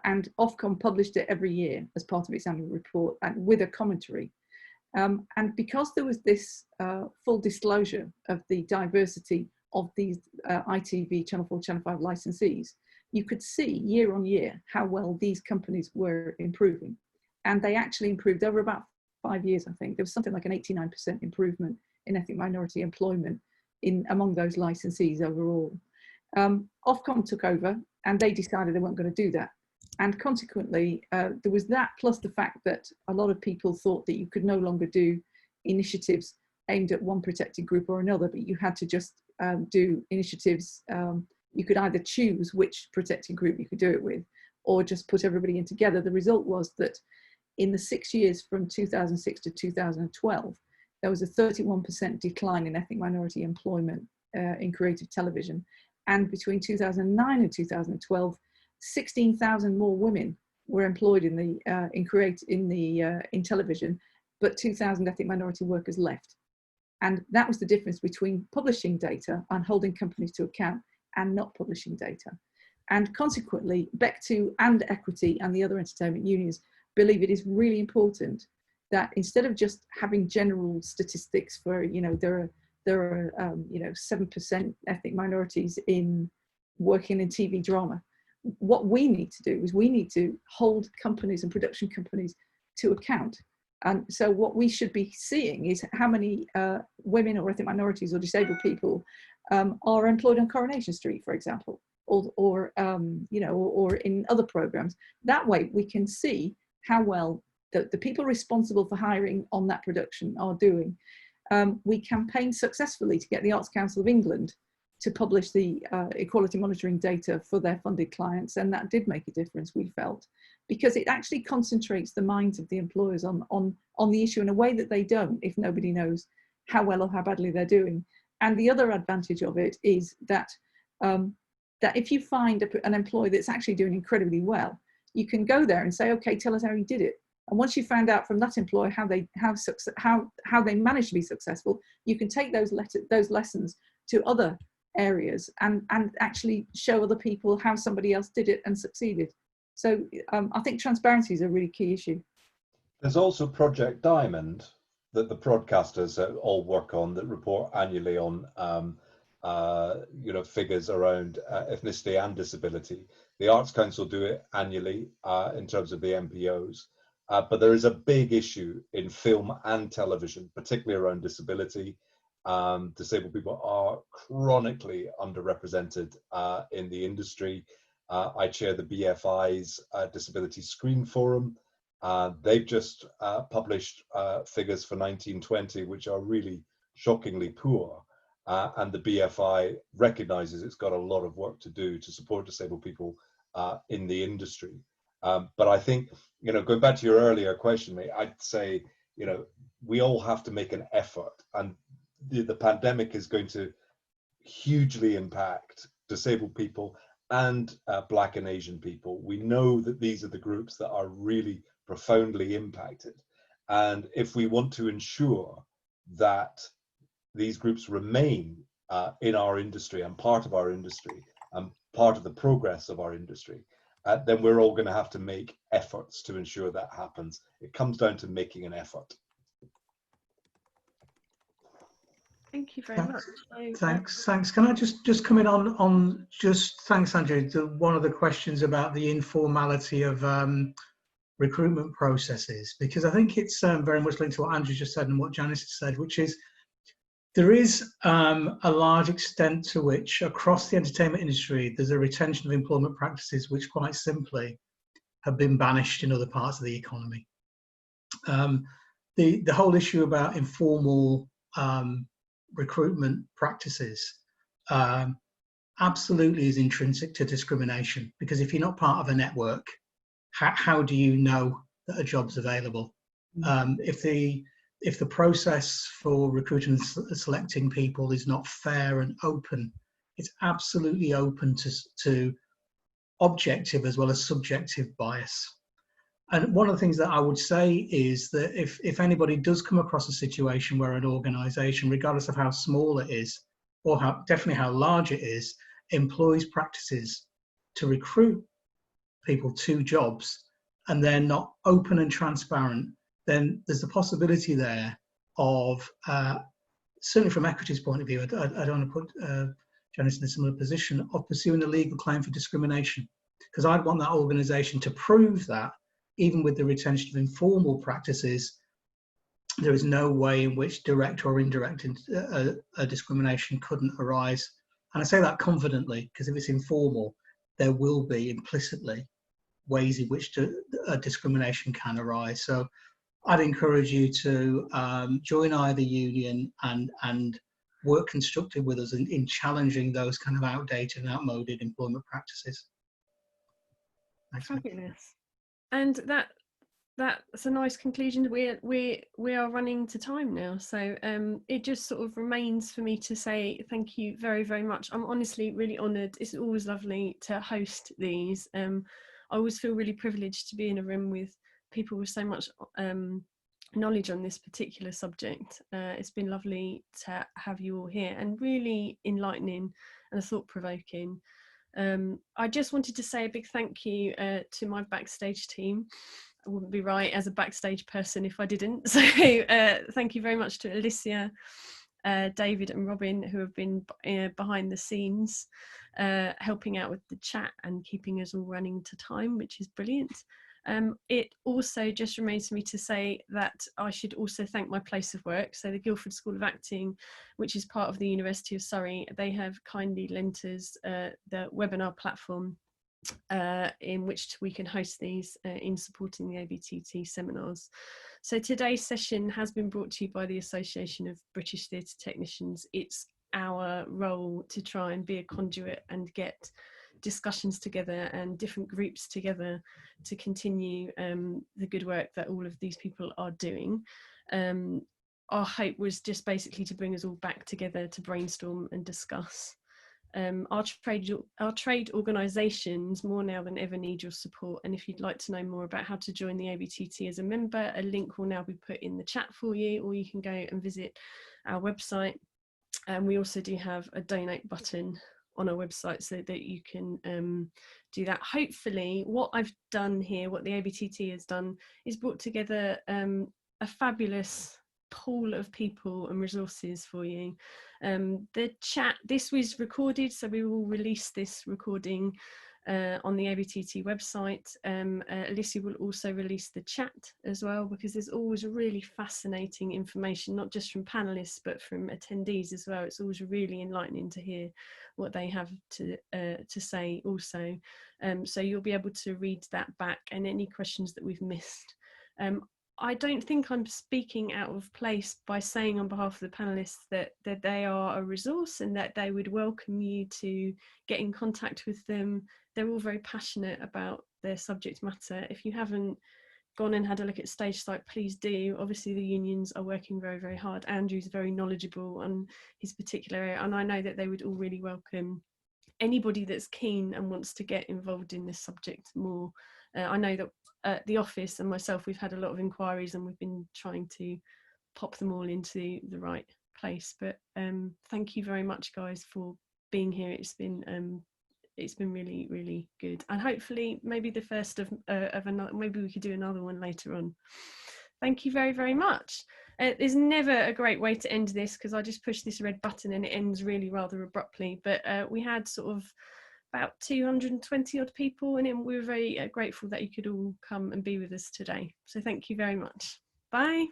And Ofcom published it every year as part of its annual report and with a commentary. And because there was this full disclosure of the diversity of these ITV, Channel 4, Channel 5 licensees, you could see year on year how well these companies were improving. And they actually improved over about 5 years, I think. There was something like an 89% improvement in ethnic minority employment among those licensees overall. Ofcom took over and they decided they weren't going to do that. And consequently, there was that plus the fact that a lot of people thought that you could no longer do initiatives aimed at one protected group or another, but you had to just do initiatives. You could either choose which protected group you could do it with, or just put everybody in together. The result was that in the 6 years from 2006 to 2012, there was a 31% decline in ethnic minority employment in creative television. And between 2009 and 2012, 16,000 more women were employed in television, but 2,000 ethnic minority workers left. And that was the difference between publishing data and holding companies to account and not publishing data. And consequently, BEC2 and Equity and the other entertainment unions believe it is really important that instead of just having general statistics for, you know, there are you know, 7% ethnic minorities in working in TV drama. What we need to do is we need to hold companies and production companies to account. And so what we should be seeing is how many women or ethnic minorities or disabled people are employed on Coronation Street, for example, or you know, or in other programs. That way we can see how well the people responsible for hiring on that production are doing. We campaigned successfully to get the Arts Council of England to publish the equality monitoring data for their funded clients, and that did make a difference, we felt, because it actually concentrates the minds of the employers on the issue in a way that they don't if nobody knows how well or how badly they're doing. And the other advantage of it is that that if you find an employee that's actually doing incredibly well, you can go there and say, okay, tell us how you did it. And once you found out from that employer how they managed to be successful, you can take those lessons to other areas and actually show other people how somebody else did it and succeeded. So I think transparency is a really key issue. There's also Project Diamond that the broadcasters all work on, that report annually on you know, figures around ethnicity and disability. The Arts Council do it annually in terms of the MPOs. But there is a big issue in film and television, particularly around disability. Disabled people are chronically underrepresented in the industry. I chair the BFI's Disability Screen Forum. They've just published figures for 1920, which are really shockingly poor. And the BFI recognises it's got a lot of work to do to support disabled people in the industry. But I think, you know, going back to your earlier question, mate, I'd say, you know, we all have to make an effort, and the pandemic is going to hugely impact disabled people and Black and Asian people. We know that these are the groups that are really profoundly impacted. And if we want to ensure that these groups remain in our industry and part of our industry and part of the progress of our industry, then we're all going to have to make efforts to ensure that happens. It comes down to making an effort. Thank you very much. Thanks. Can I just come in on just thanks, Andrew, to one of the questions about the informality of recruitment processes, because I think it's very much linked to what Andrew just said and what Janice said, which is there is a large extent to which across the entertainment industry there's a retention of employment practices which quite simply have been banished in other parts of the economy. The whole issue about informal recruitment practices absolutely is intrinsic to discrimination, because if you're not part of a network, how do you know that a job's available? If the process for recruiting and selecting people is not fair and open, it's absolutely open to objective as well as subjective bias. And one of the things that I would say is that if anybody does come across a situation where an organisation, regardless of how small it is, or definitely how large it is, employs practices to recruit people to jobs and they're not open and transparent, then there's the possibility there of, certainly from equity's point of view, I don't want to put Janice in a similar position, of pursuing a legal claim for discrimination. Because I'd want that organisation to prove that even with the retention of informal practices, there is no way in which direct or indirect discrimination couldn't arise. And I say that confidently, because if it's informal, there will be implicitly ways in which discrimination can arise. So I'd encourage you to join either union and work constructively with us in challenging those kind of outdated and outmoded employment practices. Thanks. Fabulous. And that's a nice conclusion. We are running to time now, so it just sort of remains for me to say thank you very, very much. I'm honestly really honoured. It's always lovely to host these. I always feel really privileged to be in a room with people with so much knowledge on this particular subject. It's been lovely to have you all here and really enlightening and thought-provoking. I just wanted to say a big thank you to my Backstage team. I wouldn't be right as a Backstage person if I didn't. So thank you very much to Alicia, David and Robin, who have been behind the scenes, helping out with the chat and keeping us all running to time, which is brilliant. It also just reminds me to say that I should also thank my place of work. So the Guildford School of Acting, which is part of the University of Surrey, they have kindly lent us the webinar platform in which we can host these in supporting the ABTT seminars. So today's session has been brought to you by the Association of British Theatre Technicians. It's our role to try and be a conduit and get discussions together and different groups together to continue the good work that all of these people are doing. Our hope was just basically to bring us all back together to brainstorm and discuss. Our trade organisations more now than ever need your support, and if you'd like to know more about how to join the ABTT as a member, a link will now be put in the chat for you, or you can go and visit our website. And we also do have a donate button on our website so that you can do that. Hopefully what I've done here, what the ABTT has done, is brought together a fabulous pool of people and resources for you. The chat, this was recorded, so we will release this recording on the ABTT website. Alicia will also release the chat as well, because there's always really fascinating information, not just from panelists but from attendees as well. It's always really enlightening to hear what they have to say also. So you'll be able to read that back, and any questions that we've missed. I don't think I'm speaking out of place by saying on behalf of the panelists that they are a resource and that they would welcome you to get in contact with them. They're all very passionate about their subject matter. If you haven't gone and had a look at StageSight, please do. Obviously the unions are working very, very hard. Andrew's very knowledgeable on his particular area, and I know that they would all really welcome anybody that's keen and wants to get involved in this subject more. I know that the office and myself, we've had a lot of inquiries and we've been trying to pop them all into the right place. But thank you very much, guys, for being here. It's been really, really good, and hopefully maybe the first of another. Maybe we could do another one later on. Thank you very, very much. There's never a great way to end this, because I just push this red button and it ends really rather abruptly. But we had sort of about 220 odd people, and we were very grateful that you could all come and be with us today. So thank you very much. Bye.